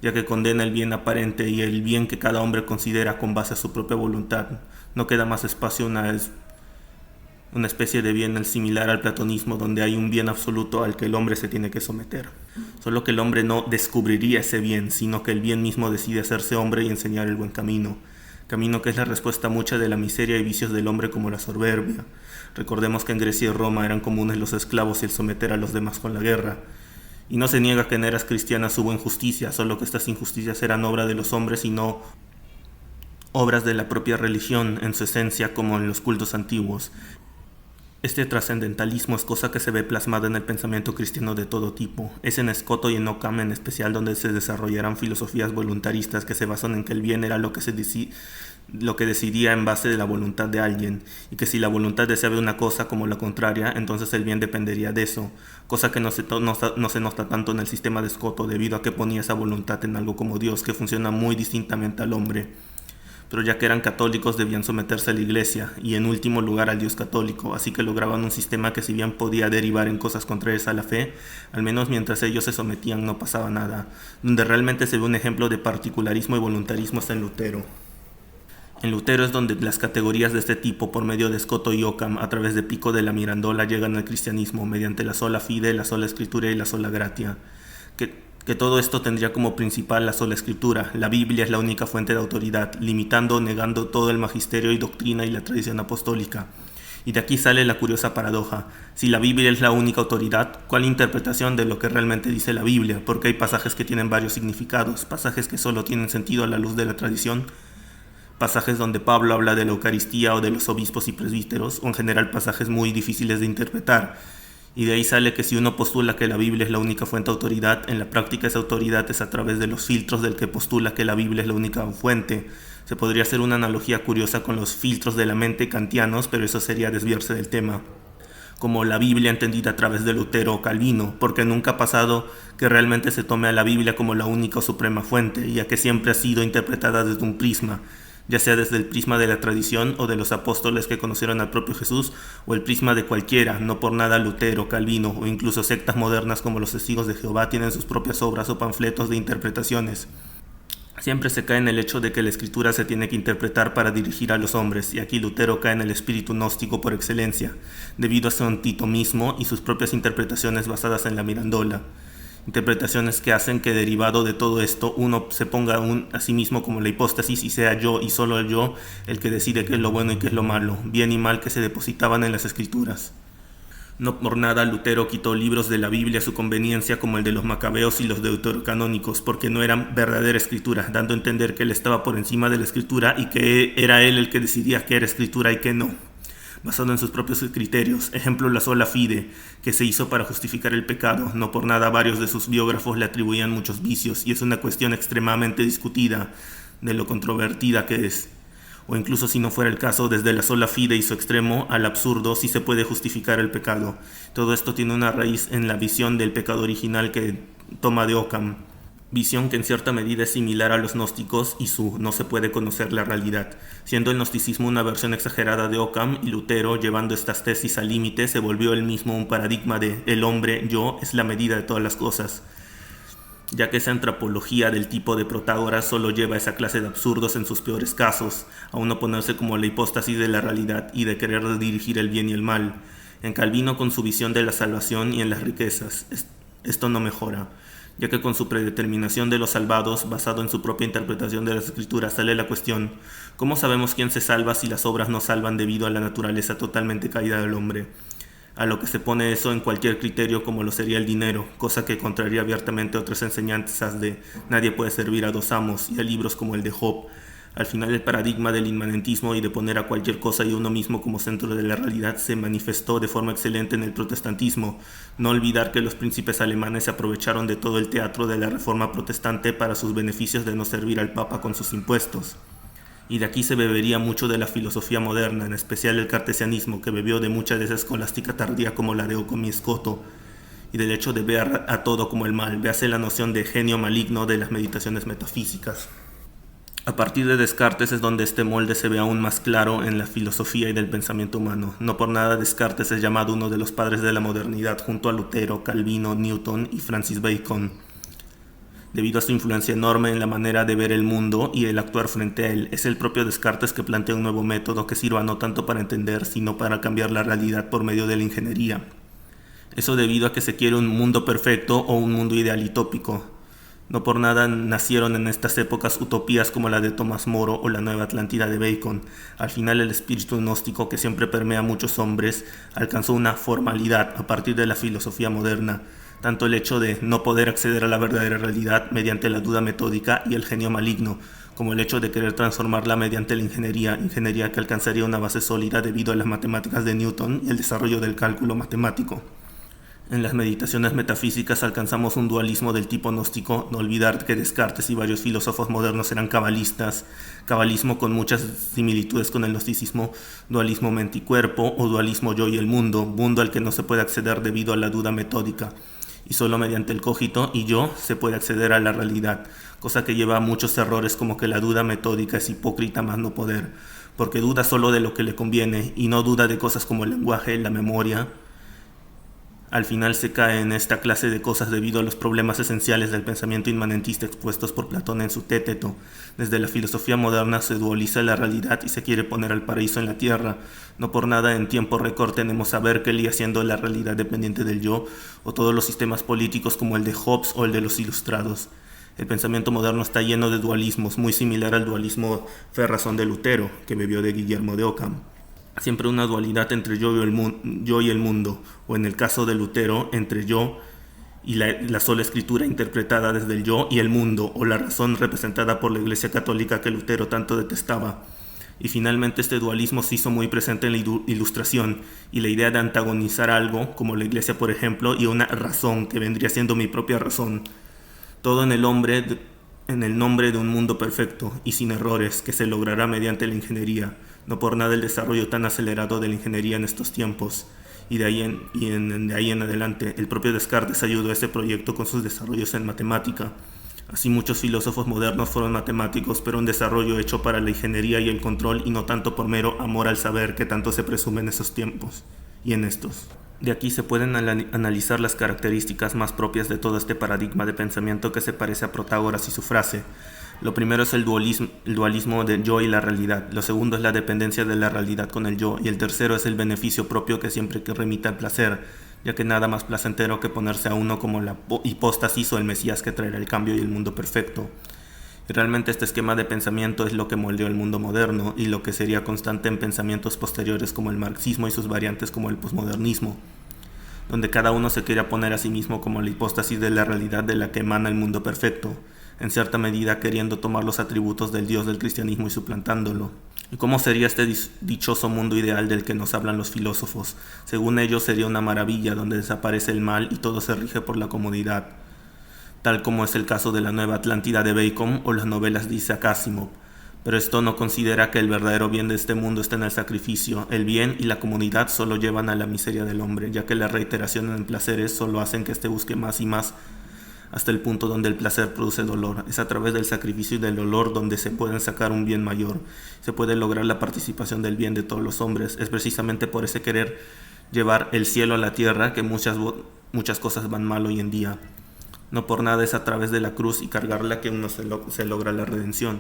ya que condena el bien aparente y el bien que cada hombre considera con base a su propia voluntad. No queda más espacio una especie de bien similar al platonismo, donde hay un bien absoluto al que el hombre se tiene que someter. Solo que el hombre no descubriría ese bien, sino que el bien mismo decide hacerse hombre y enseñar el buen camino que es la respuesta a mucha de la miseria y vicios del hombre, como la soberbia. Recordemos que en Grecia y Roma eran comunes los esclavos y el someter a los demás con la guerra. Y no se niega que en eras cristianas hubo injusticia, solo que estas injusticias eran obra de los hombres y no obras de la propia religión en su esencia, como en los cultos antiguos. Este trascendentalismo es cosa que se ve plasmada en el pensamiento cristiano de todo tipo. Es en Scoto y en Occam en especial donde se desarrollarán filosofías voluntaristas que se basan en que el bien era lo que decidía en base de la voluntad de alguien, y que si la voluntad deseaba una cosa como la contraria, entonces el bien dependería de eso, cosa que no se nota tanto en el sistema de Scoto debido a que ponía esa voluntad en algo como Dios que funciona muy distintamente al hombre. Pero ya que eran católicos debían someterse a la iglesia y en último lugar al Dios católico, así que lograban un sistema que si bien podía derivar en cosas contrarias a la fe, al menos mientras ellos se sometían no pasaba nada. Donde realmente se ve un ejemplo de particularismo y voluntarismo está en Lutero. En Lutero es donde las categorías de este tipo, por medio de Scoto y Occam, a través de Pico de la Mirandola, llegan al cristianismo mediante la sola fide, la sola escritura y la sola gratia. Que todo esto tendría como principal la sola escritura. La Biblia es la única fuente de autoridad, limitando o negando todo el magisterio y doctrina y la tradición apostólica. Y de aquí sale la curiosa paradoja. Si la Biblia es la única autoridad, ¿cuál interpretación de lo que realmente dice la Biblia? Porque hay pasajes que tienen varios significados, pasajes que solo tienen sentido a la luz de la tradición, pasajes donde Pablo habla de la Eucaristía o de los obispos y presbíteros, o en general pasajes muy difíciles de interpretar. Y de ahí sale que si uno postula que la Biblia es la única fuente de autoridad, en la práctica esa autoridad es a través de los filtros del que postula que la Biblia es la única fuente. Se podría hacer una analogía curiosa con los filtros de la mente kantianos, pero eso sería desviarse del tema. Como la Biblia entendida a través de Lutero o Calvino, porque nunca ha pasado que realmente se tome a la Biblia como la única o suprema fuente, ya que siempre ha sido interpretada desde un prisma, ya sea desde el prisma de la tradición o de los apóstoles que conocieron al propio Jesús, o el prisma de cualquiera. No por nada Lutero, Calvino o incluso sectas modernas como los Testigos de Jehová tienen sus propias obras o panfletos de interpretaciones. Siempre se cae en el hecho de que la escritura se tiene que interpretar para dirigir a los hombres, y aquí Lutero cae en el espíritu gnóstico por excelencia, debido a su antitomismo y sus propias interpretaciones basadas en la Mirandola. Interpretaciones que hacen que derivado de todo esto uno se ponga a sí mismo como la hipóstasis y sea yo y solo yo el que decide qué es lo bueno y qué es lo malo, bien y mal que se depositaban en las escrituras. No por nada Lutero quitó libros de la Biblia a su conveniencia como el de los Macabeos y los deuterocanónicos, porque no eran verdadera escritura, dando a entender que él estaba por encima de la escritura y que era él el que decidía qué era escritura y qué no, basado en sus propios criterios. Ejemplo, la sola fide, que se hizo para justificar el pecado. No por nada varios de sus biógrafos le atribuían muchos vicios, y es una cuestión extremadamente discutida de lo controvertida que es. O incluso si no fuera el caso, desde la sola fide y su extremo al absurdo sí se puede justificar el pecado. Todo esto tiene una raíz en la visión del pecado original que toma de Occam, visión que en cierta medida es similar a los gnósticos y su no se puede conocer la realidad, siendo el gnosticismo una versión exagerada de Occam, y Lutero, llevando estas tesis al límite, se volvió él mismo un paradigma de el hombre, yo, es la medida de todas las cosas, ya que esa antropología del tipo de Protágoras solo lleva a esa clase de absurdos en sus peores casos, a uno ponerse como la hipóstasis de la realidad y de querer dirigir el bien y el mal. En Calvino con su visión de la salvación y en las riquezas, esto no mejora, ya que con su predeterminación de los salvados, basado en su propia interpretación de las escrituras, sale la cuestión: ¿cómo sabemos quién se salva si las obras no salvan debido a la naturaleza totalmente caída del hombre? A lo que se pone eso en cualquier criterio como lo sería el dinero, cosa que contraría abiertamente otras enseñanzas de nadie puede servir a dos amos y a libros como el de Job. Al final el paradigma del inmanentismo y de poner a cualquier cosa y uno mismo como centro de la realidad se manifestó de forma excelente en el protestantismo. No olvidar que los príncipes alemanes se aprovecharon de todo el teatro de la reforma protestante para sus beneficios de no servir al Papa con sus impuestos. Y de aquí se bebería mucho de la filosofía moderna, en especial el cartesianismo, que bebió de mucha de esa escolástica tardía como la de Occam y Scoto, y del hecho de ver a todo como el mal. Véase la noción de genio maligno de las meditaciones metafísicas. A partir de Descartes es donde este molde se ve aún más claro en la filosofía y del pensamiento humano. No por nada Descartes es llamado uno de los padres de la modernidad, junto a Lutero, Calvino, Newton y Francis Bacon, debido a su influencia enorme en la manera de ver el mundo y el actuar frente a él. Es el propio Descartes que plantea un nuevo método que sirva no tanto para entender, sino para cambiar la realidad por medio de la ingeniería. Eso debido a que se quiere un mundo perfecto o un mundo ideal y tópico. No por nada nacieron en estas épocas utopías como la de Tomás Moro o la Nueva Atlántida de Bacon. Al final el espíritu gnóstico que siempre permea a muchos hombres alcanzó una formalidad a partir de la filosofía moderna, tanto el hecho de no poder acceder a la verdadera realidad mediante la duda metódica y el genio maligno, como el hecho de querer transformarla mediante la ingeniería que alcanzaría una base sólida debido a las matemáticas de Newton y el desarrollo del cálculo matemático. En las meditaciones metafísicas alcanzamos un dualismo del tipo gnóstico, no olvidar que Descartes y varios filósofos modernos eran cabalistas, cabalismo con muchas similitudes con el gnosticismo, dualismo mente y cuerpo o dualismo yo y el mundo al que no se puede acceder debido a la duda metódica, y solo mediante el cogito y yo se puede acceder a la realidad, cosa que lleva a muchos errores como que la duda metódica es hipócrita más no poder, porque duda solo de lo que le conviene y no duda de cosas como el lenguaje, la memoria. Al final se cae en esta clase de cosas debido a los problemas esenciales del pensamiento inmanentista expuestos por Platón en su Téteto. Desde la filosofía moderna se dualiza la realidad y se quiere poner al paraíso en la tierra. No por nada en tiempo récord tenemos a Berkeley haciendo la realidad dependiente del yo, o todos los sistemas políticos como el de Hobbes o el de los Ilustrados. El pensamiento moderno está lleno de dualismos, muy similar al dualismo Ferrazón de Lutero, que bebió de Guillermo de Ockham. Siempre una dualidad entre yo y el mundo, o en el caso de Lutero, entre yo y la sola escritura interpretada desde el yo y el mundo, o la razón representada por la Iglesia Católica que Lutero tanto detestaba. Y finalmente este dualismo se hizo muy presente en la Ilustración, y la idea de antagonizar algo, como la Iglesia por ejemplo, y una razón, que vendría siendo mi propia razón. Todo en el nombre de un mundo perfecto y sin errores que se logrará mediante la ingeniería. No por nada el desarrollo tan acelerado de la ingeniería en estos tiempos. Y de ahí en adelante, el propio Descartes ayudó a ese proyecto con sus desarrollos en matemática. Así muchos filósofos modernos fueron matemáticos, pero un desarrollo hecho para la ingeniería y el control y no tanto por mero amor al saber que tanto se presume en esos tiempos y en estos. De aquí se pueden analizar las características más propias de todo este paradigma de pensamiento que se parece a Protágoras y su frase. Lo primero es el dualismo del yo y la realidad. Lo segundo es la dependencia de la realidad con el yo. Y el tercero es el beneficio propio que siempre que remita al placer, ya que nada más placentero que ponerse a uno como la hipóstasis o el Mesías que traerá el cambio y el mundo perfecto. Y realmente este esquema de pensamiento es lo que moldeó el mundo moderno y lo que sería constante en pensamientos posteriores como el marxismo y sus variantes como el posmodernismo, donde cada uno se quiere poner a sí mismo como la hipóstasis de la realidad de la que emana el mundo perfecto, en cierta medida queriendo tomar los atributos del Dios del cristianismo y suplantándolo. ¿Y cómo sería este dichoso mundo ideal del que nos hablan los filósofos? Según ellos sería una maravilla donde desaparece el mal y todo se rige por la comodidad, tal como es el caso de la Nueva Atlántida de Bacon o las novelas de Isaac Asimov. Pero esto no considera que el verdadero bien de este mundo está en el sacrificio. El bien y la comodidad solo llevan a la miseria del hombre, ya que la reiteración en placeres solo hacen que éste busque más y más hasta el punto donde el placer produce dolor. Es a través del sacrificio y del dolor donde se pueden sacar un bien mayor. Se puede lograr la participación del bien de todos los hombres. Es precisamente por ese querer llevar el cielo a la tierra que muchas cosas van mal hoy en día. No por nada es a través de la cruz y cargarla que uno se logra la redención.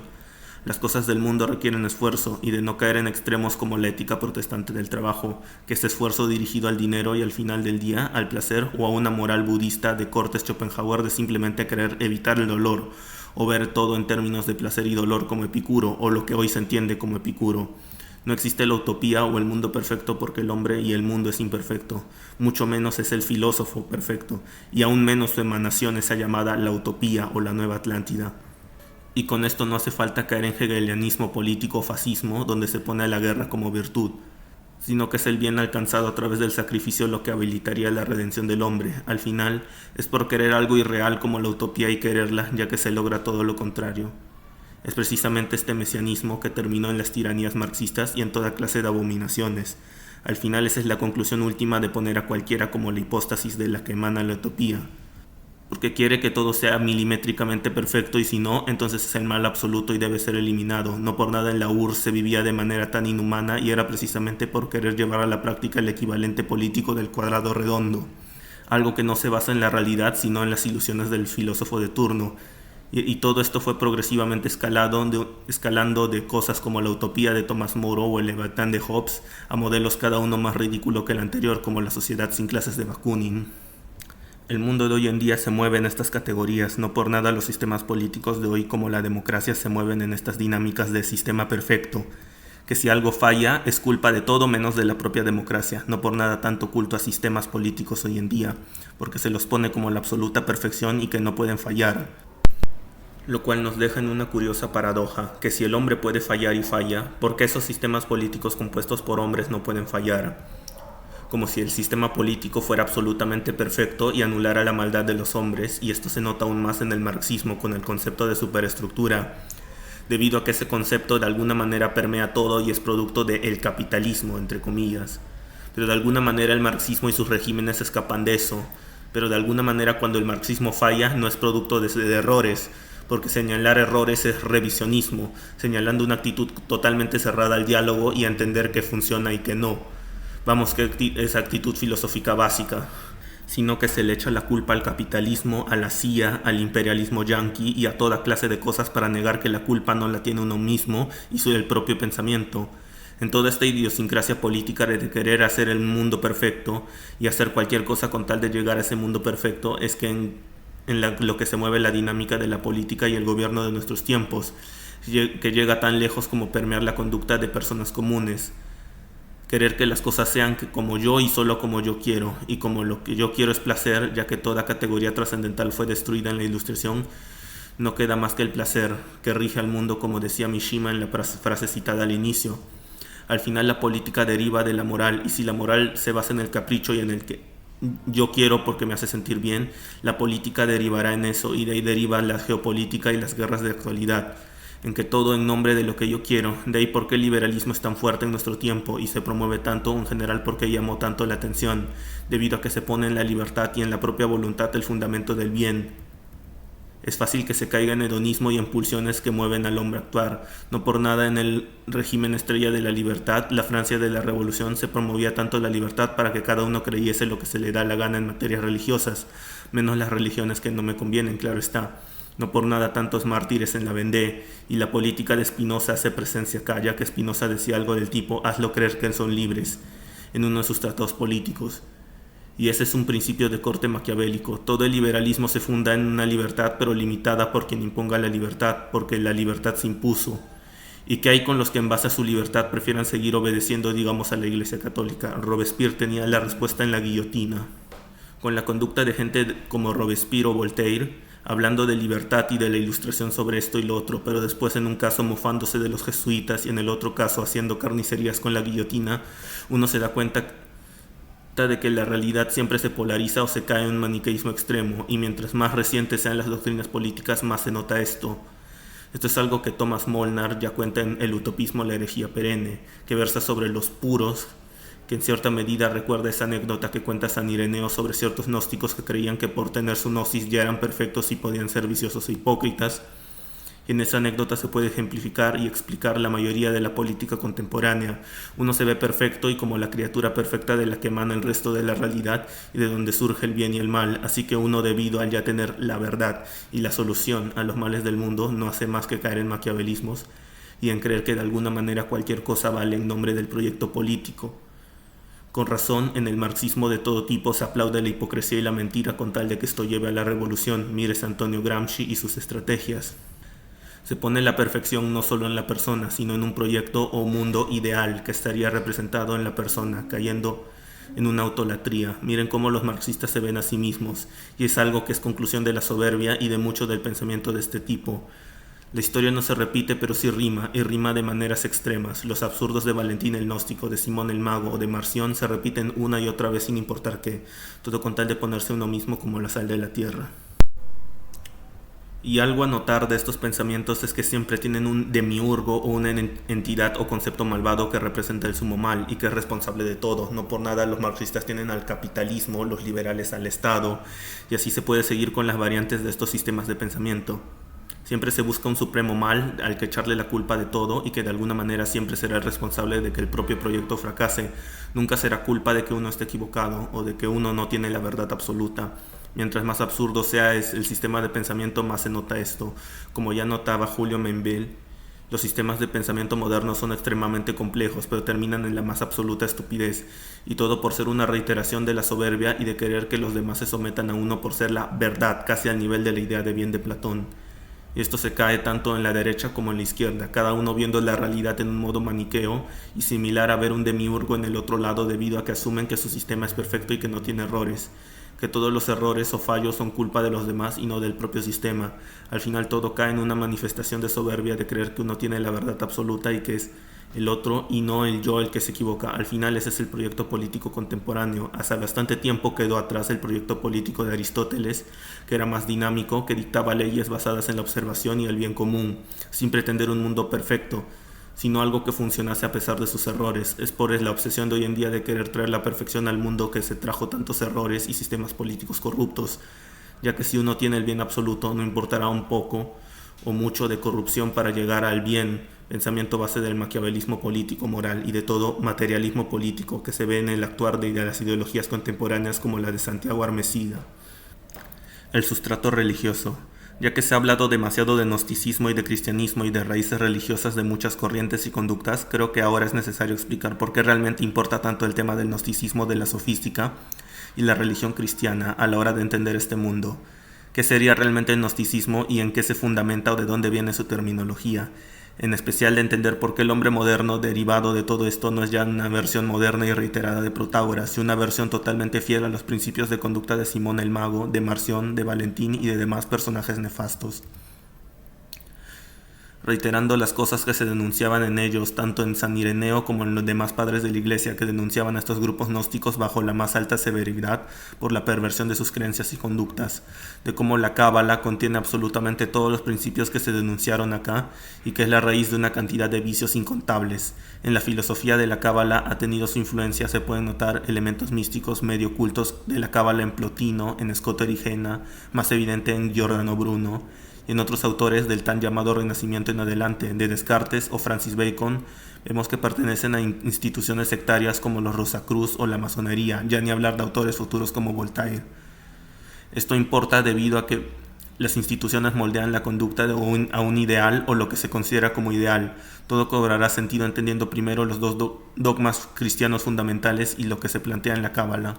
Las cosas del mundo requieren esfuerzo y de no caer en extremos como la ética protestante del trabajo, que es esfuerzo dirigido al dinero y al final del día al placer, o a una moral budista de corte Schopenhauer de simplemente querer evitar el dolor o ver todo en términos de placer y dolor como Epicuro o lo que hoy se entiende como Epicuro. No existe la utopía o el mundo perfecto porque el hombre y el mundo es imperfecto, mucho menos es el filósofo perfecto, y aún menos su emanación esa llamada la utopía o la nueva Atlántida. Y con esto no hace falta caer en hegelianismo político o fascismo, donde se pone a la guerra como virtud, sino que es el bien alcanzado a través del sacrificio lo que habilitaría la redención del hombre. Al final, es por querer algo irreal como la utopía y quererla, ya que se logra todo lo contrario. Es precisamente este mesianismo que terminó en las tiranías marxistas y en toda clase de abominaciones. Al final esa es la conclusión última de poner a cualquiera como la hipóstasis de la que emana la utopía, porque quiere que todo sea milimétricamente perfecto y si no, entonces es el mal absoluto y debe ser eliminado. No por nada en la URSS se vivía de manera tan inhumana y era precisamente por querer llevar a la práctica el equivalente político del cuadrado redondo, algo que no se basa en la realidad sino en las ilusiones del filósofo de turno. Y todo esto fue progresivamente escalando de cosas como la utopía de Tomás Moro o el Leviatán de Hobbes a modelos cada uno más ridículo que el anterior como la sociedad sin clases de Bakunin. El mundo de hoy en día se mueve en estas categorías, no por nada los sistemas políticos de hoy como la democracia se mueven en estas dinámicas de sistema perfecto, que si algo falla es culpa de todo menos de la propia democracia, no por nada tanto culto a sistemas políticos hoy en día, porque se los pone como la absoluta perfección y que no pueden fallar. Lo cual nos deja en una curiosa paradoja, que si el hombre puede fallar y falla, ¿por qué esos sistemas políticos compuestos por hombres no pueden fallar? Como si el sistema político fuera absolutamente perfecto y anulara la maldad de los hombres, y esto se nota aún más en el marxismo con el concepto de superestructura, debido a que ese concepto de alguna manera permea todo y es producto del capitalismo, entre comillas. Pero de alguna manera el marxismo y sus regímenes escapan de eso, pero de alguna manera cuando el marxismo falla no es producto de errores, porque señalar errores es revisionismo, señalando una actitud totalmente cerrada al diálogo y a entender que funciona y que no. Vamos, que esa actitud filosófica básica, sino que se le echa la culpa al capitalismo, a la CIA, al imperialismo yanqui y a toda clase de cosas para negar que la culpa no la tiene uno mismo y el propio pensamiento. En toda esta idiosincrasia política de querer hacer el mundo perfecto y hacer cualquier cosa con tal de llegar a ese mundo perfecto es que lo que se mueve la dinámica de la política y el gobierno de nuestros tiempos, que llega tan lejos como permear la conducta de personas comunes. Querer que las cosas sean como yo y solo como yo quiero, y como lo que yo quiero es placer, ya que toda categoría trascendental fue destruida en la Ilustración, no queda más que el placer, que rige al mundo, como decía Mishima en la frase citada al inicio. Al final la política deriva de la moral, y si la moral se basa en el capricho y en el que yo quiero porque me hace sentir bien, la política derivará en eso, y de ahí deriva la geopolítica y las guerras de actualidad, en que todo en nombre de lo que yo quiero. De ahí por qué el liberalismo es tan fuerte en nuestro tiempo y se promueve tanto, en general porque llamó tanto la atención, debido a que se pone en la libertad y en la propia voluntad el fundamento del bien. Es fácil que se caiga en hedonismo y en pulsiones que mueven al hombre a actuar. No por nada en el régimen estrella de la libertad, la Francia de la Revolución, se promovía tanto la libertad para que cada uno creyese lo que se le da la gana en materias religiosas, menos las religiones que no me convienen, claro está. No por nada tantos mártires en la Vendée, y la política de Spinoza hace presencia acá, ya que Spinoza decía algo del tipo «hazlo creer que son libres» en uno de sus tratados políticos. Y ese es un principio de corte maquiavélico. Todo el liberalismo se funda en una libertad, pero limitada por quien imponga la libertad, porque la libertad se impuso. ¿Y qué hay con los que en base a su libertad prefieran seguir obedeciendo, digamos, a la Iglesia Católica? Robespierre tenía la respuesta en la guillotina. Con la conducta de gente como Robespierre o Voltaire, hablando de libertad y de la Ilustración sobre esto y lo otro, pero después en un caso mofándose de los jesuitas y en el otro caso haciendo carnicerías con la guillotina, uno se da cuenta de que la realidad siempre se polariza o se cae en un maniqueísmo extremo, y mientras más recientes sean las doctrinas políticas, más se nota esto. Esto es algo que Thomas Molnar ya cuenta en El utopismo, la herejía perenne, que versa sobre los puros, que en cierta medida recuerda esa anécdota que cuenta San Ireneo sobre ciertos gnósticos que creían que por tener su gnosis ya eran perfectos y podían ser viciosos e hipócritas. Y en esa anécdota se puede ejemplificar y explicar la mayoría de la política contemporánea. Uno se ve perfecto y como la criatura perfecta de la que emana el resto de la realidad y de donde surge el bien y el mal, así que uno, debido a ya tener la verdad y la solución a los males del mundo, no hace más que caer en maquiavelismos y en creer que de alguna manera cualquier cosa vale en nombre del proyecto político. Con razón, en el marxismo de todo tipo se aplaude la hipocresía y la mentira con tal de que esto lleve a la revolución. Mires a Antonio Gramsci y sus estrategias. Se pone la perfección no solo en la persona, sino en un proyecto o mundo ideal que estaría representado en la persona, cayendo en una autolatría. Miren cómo los marxistas se ven a sí mismos, y es algo que es conclusión de la soberbia y de mucho del pensamiento de este tipo. La historia no se repite, pero sí rima, y rima de maneras extremas. Los absurdos de Valentín el Gnóstico, de Simón el Mago o de Marción se repiten una y otra vez sin importar qué, todo con tal de ponerse uno mismo como la sal de la tierra. Y algo a notar de estos pensamientos es que siempre tienen un demiurgo o una entidad o concepto malvado que representa el sumo mal y que es responsable de todo. No por nada los marxistas tienen al capitalismo, los liberales al Estado, y así se puede seguir con las variantes de estos sistemas de pensamiento. Siempre se busca un supremo mal al que echarle la culpa de todo y que de alguna manera siempre será el responsable de que el propio proyecto fracase. Nunca será culpa de que uno esté equivocado o de que uno no tiene la verdad absoluta. Mientras más absurdo sea el sistema de pensamiento, más se nota esto. Como ya notaba Julio Membel, los sistemas de pensamiento modernos son extremadamente complejos, pero terminan en la más absoluta estupidez, y todo por ser una reiteración de la soberbia y de querer que los demás se sometan a uno por ser la verdad, casi al nivel de la idea de bien de Platón. Y esto se cae tanto en la derecha como en la izquierda, cada uno viendo la realidad en un modo maniqueo y similar a ver un demiurgo en el otro lado debido a que asumen que su sistema es perfecto y que no tiene errores. que todos los errores o fallos son culpa de los demás y no del propio sistema. Al final todo cae en una manifestación de soberbia de creer que uno tiene la verdad absoluta y que es el otro y no el yo el que se equivoca. Al final ese es el proyecto político contemporáneo. Hace bastante tiempo quedó atrás el proyecto político de Aristóteles, que era más dinámico, que dictaba leyes basadas en la observación y el bien común, sin pretender un mundo perfecto, sino algo que funcionase a pesar de sus errores. Es por la obsesión de hoy en día de querer traer la perfección al mundo que se trajo tantos errores y sistemas políticos corruptos, ya que si uno tiene el bien absoluto, no importará un poco o mucho de corrupción para llegar al bien, pensamiento base del maquiavelismo político moral y de todo materialismo político que se ve en el actuar de las ideologías contemporáneas como la de Santiago Armesida. El sustrato religioso. Ya que se ha hablado demasiado de gnosticismo y de cristianismo y de raíces religiosas de muchas corrientes y conductas, creo que ahora es necesario explicar por qué realmente importa tanto el tema del gnosticismo, de la sofística y la religión cristiana a la hora de entender este mundo. ¿Qué sería realmente el gnosticismo y en qué se fundamenta o de dónde viene su terminología? En especial de entender por qué el hombre moderno derivado de todo esto no es ya una versión moderna y reiterada de Protágoras, sino una versión totalmente fiel a los principios de conducta de Simón el Mago, de Marción, de Valentín y de demás personajes nefastos. Reiterando las cosas que se denunciaban en ellos, tanto en San Ireneo como en los demás padres de la Iglesia que denunciaban a estos grupos gnósticos bajo la más alta severidad por la perversión de sus creencias y conductas, de cómo la Cábala contiene absolutamente todos los principios que se denunciaron acá y que es la raíz de una cantidad de vicios incontables. En la filosofía de la Cábala ha tenido su influencia, se pueden notar elementos místicos medio ocultos de la Cábala en Plotino, en Scott Erigena, más evidente en Giordano Bruno, y en otros autores del tan llamado Renacimiento en adelante, de Descartes o Francis Bacon, vemos que pertenecen a instituciones sectarias como los Rosacruz o la masonería, ya ni hablar de autores futuros como Voltaire. Esto importa debido a que las instituciones moldean la conducta a un ideal o lo que se considera como ideal. Todo cobrará sentido entendiendo primero los dos dogmas cristianos fundamentales y lo que se plantea en la Cábala.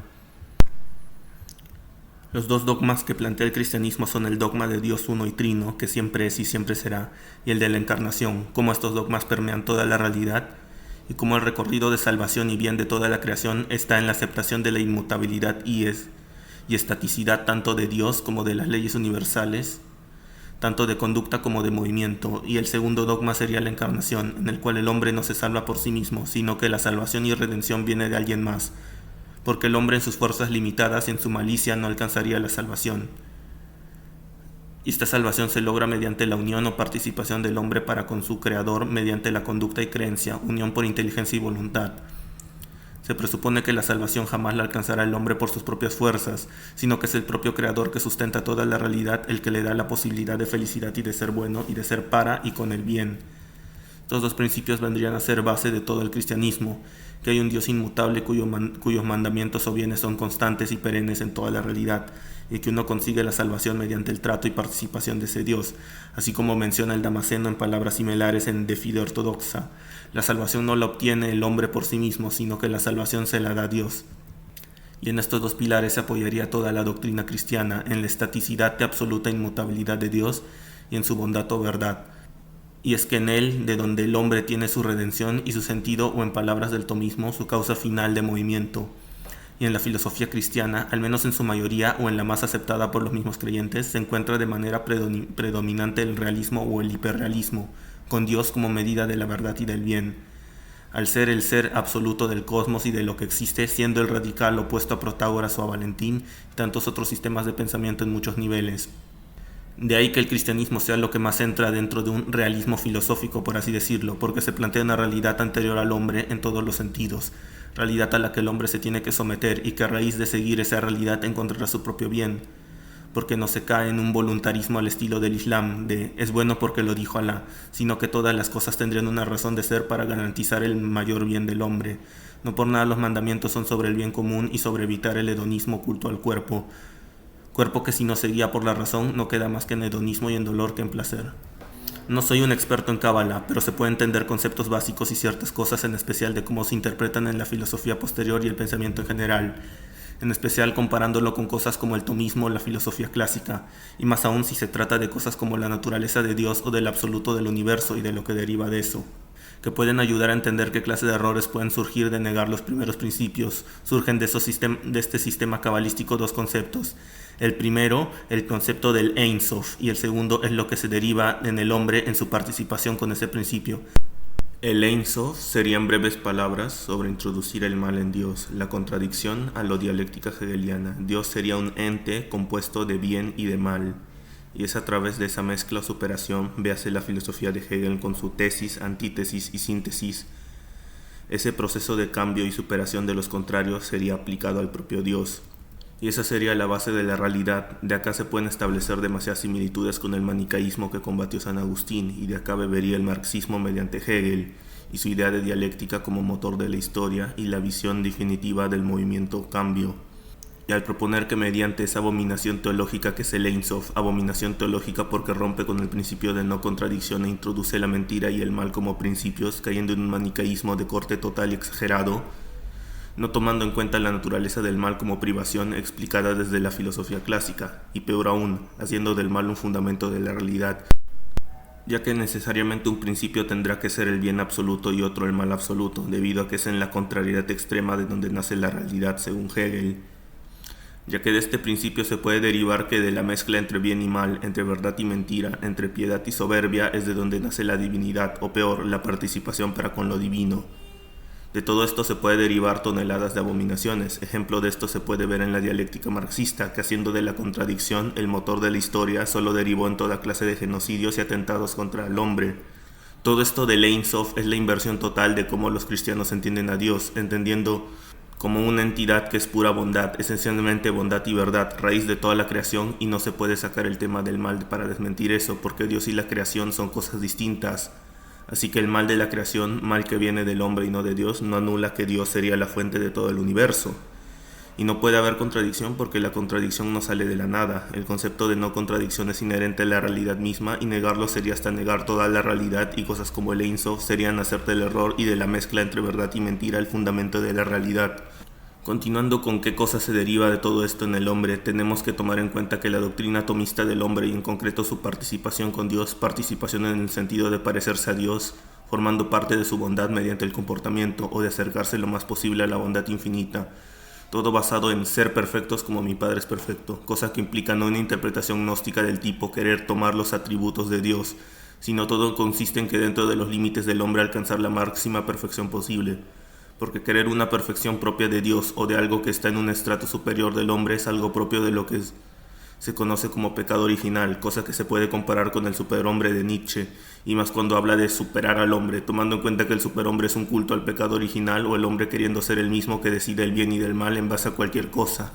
Los dos dogmas que plantea el cristianismo son el dogma de Dios uno y trino, que siempre es y siempre será, y el de la encarnación, cómo estos dogmas permean toda la realidad, y cómo el recorrido de salvación y bien de toda la creación está en la aceptación de la inmutabilidad y estaticidad tanto de Dios como de las leyes universales, tanto de conducta como de movimiento, y el segundo dogma sería la encarnación, en el cual el hombre no se salva por sí mismo, sino que la salvación y redención viene de alguien más, porque el hombre en sus fuerzas limitadas y en su malicia no alcanzaría la salvación. Y esta salvación se logra mediante la unión o participación del hombre para con su Creador mediante la conducta y creencia, unión por inteligencia y voluntad. Se presupone que la salvación jamás la alcanzará el hombre por sus propias fuerzas, sino que es el propio Creador que sustenta toda la realidad el que le da la posibilidad de felicidad y de ser bueno y de ser para y con el bien. Estos dos principios vendrían a ser base de todo el cristianismo, que hay un Dios inmutable cuyos mandamientos o bienes son constantes y perennes en toda la realidad, y que uno consigue la salvación mediante el trato y participación de ese Dios, así como menciona el Damasceno en palabras similares en De Fide Ortodoxa. La salvación no la obtiene el hombre por sí mismo, sino que la salvación se la da Dios. Y en estos dos pilares se apoyaría toda la doctrina cristiana, en la estaticidad de absoluta inmutabilidad de Dios y en su bondad o verdad. Y es que en él, de donde el hombre tiene su redención y su sentido, o en palabras del tomismo, su causa final de movimiento. Y en la filosofía cristiana, al menos en su mayoría o en la más aceptada por los mismos creyentes, se encuentra de manera predominante el realismo o el hiperrealismo, con Dios como medida de la verdad y del bien. Al ser el ser absoluto del cosmos y de lo que existe, siendo el radical opuesto a Protágoras o a Valentín y tantos otros sistemas de pensamiento en muchos niveles. De ahí que el cristianismo sea lo que más entra dentro de un realismo filosófico, por así decirlo, porque se plantea una realidad anterior al hombre en todos los sentidos, realidad a la que el hombre se tiene que someter y que a raíz de seguir esa realidad encontrará su propio bien, porque no se cae en un voluntarismo al estilo del Islam, de es bueno porque lo dijo Alá, sino que todas las cosas tendrían una razón de ser para garantizar el mayor bien del hombre. No por nada los mandamientos son sobre el bien común y sobre evitar el hedonismo oculto al cuerpo que si no se guía por la razón no queda más que en hedonismo y en dolor que en placer. No soy un experto en Cábala, pero se puede entender conceptos básicos y ciertas cosas en especial de cómo se interpretan en la filosofía posterior y el pensamiento en general, en especial comparándolo con cosas como el tomismo o la filosofía clásica, y más aún si se trata de cosas como la naturaleza de Dios o del absoluto del universo y de lo que deriva de eso. que pueden ayudar a entender qué clase de errores pueden surgir de negar los primeros principios. Surgen de este sistema cabalístico dos conceptos. El primero, el concepto del Ein Sof, y el segundo es lo que se deriva en el hombre en su participación con ese principio. El Ein Sof sería en breves palabras sobre introducir el mal en Dios, la contradicción a lo dialéctica hegeliana. Dios sería un ente compuesto de bien y de mal, y es a través de esa mezcla o superación, véase la filosofía de Hegel con su tesis, antítesis y síntesis. Ese proceso de cambio y superación de los contrarios sería aplicado al propio Dios. Y esa sería la base de la realidad. De acá se pueden establecer demasiadas similitudes con el manicaísmo que combatió San Agustín, y de acá bebería el marxismo mediante Hegel y su idea de dialéctica como motor de la historia y la visión definitiva del movimiento cambio. Y al proponer que mediante esa abominación teológica que es el Ein Sof, abominación teológica porque rompe con el principio de no contradicción e introduce la mentira y el mal como principios, cayendo en un manicaísmo de corte total y exagerado, no tomando en cuenta la naturaleza del mal como privación explicada desde la filosofía clásica, y peor aún, haciendo del mal un fundamento de la realidad, ya que necesariamente un principio tendrá que ser el bien absoluto y otro el mal absoluto, debido a que es en la contrariedad extrema de donde nace la realidad según Hegel, ya que de este principio se puede derivar que de la mezcla entre bien y mal, entre verdad y mentira, entre piedad y soberbia es de donde nace la divinidad, o peor, la participación para con lo divino. De todo esto se puede derivar toneladas de abominaciones. Ejemplo de esto se puede ver en la dialéctica marxista, que haciendo de la contradicción el motor de la historia, solo derivó en toda clase de genocidios y atentados contra el hombre. Todo esto de Ein Sof es la inversión total de cómo los cristianos entienden a Dios, entendiendo como una entidad que es pura bondad, esencialmente bondad y verdad, raíz de toda la creación, y no se puede sacar el tema del mal para desmentir eso, porque Dios y la creación son cosas distintas. Así que el mal de la creación, mal que viene del hombre y no de Dios, no anula que Dios sería la fuente de todo el universo. Y no puede haber contradicción porque la contradicción no sale de la nada. El concepto de no contradicción es inherente a la realidad misma, y negarlo sería hasta negar toda la realidad, y cosas como el Ein Sof serían hacer del error y de la mezcla entre verdad y mentira el fundamento de la realidad. Continuando con qué cosa se deriva de todo esto en el hombre, tenemos que tomar en cuenta que la doctrina atomista del hombre y en concreto su participación con Dios, participación en el sentido de parecerse a Dios, formando parte de su bondad mediante el comportamiento o de acercarse lo más posible a la bondad infinita, todo basado en ser perfectos como mi Padre es perfecto, cosa que implica no una interpretación gnóstica del tipo querer tomar los atributos de Dios, sino todo consiste en que dentro de los límites del hombre alcanzar la máxima perfección posible. Porque querer una perfección propia de Dios o de algo que está en un estrato superior del hombre es algo propio de lo que se conoce como pecado original, cosa que se puede comparar con el superhombre de Nietzsche, y más cuando habla de superar al hombre, tomando en cuenta que el superhombre es un culto al pecado original o el hombre queriendo ser el mismo que decide el bien y del mal en base a cualquier cosa.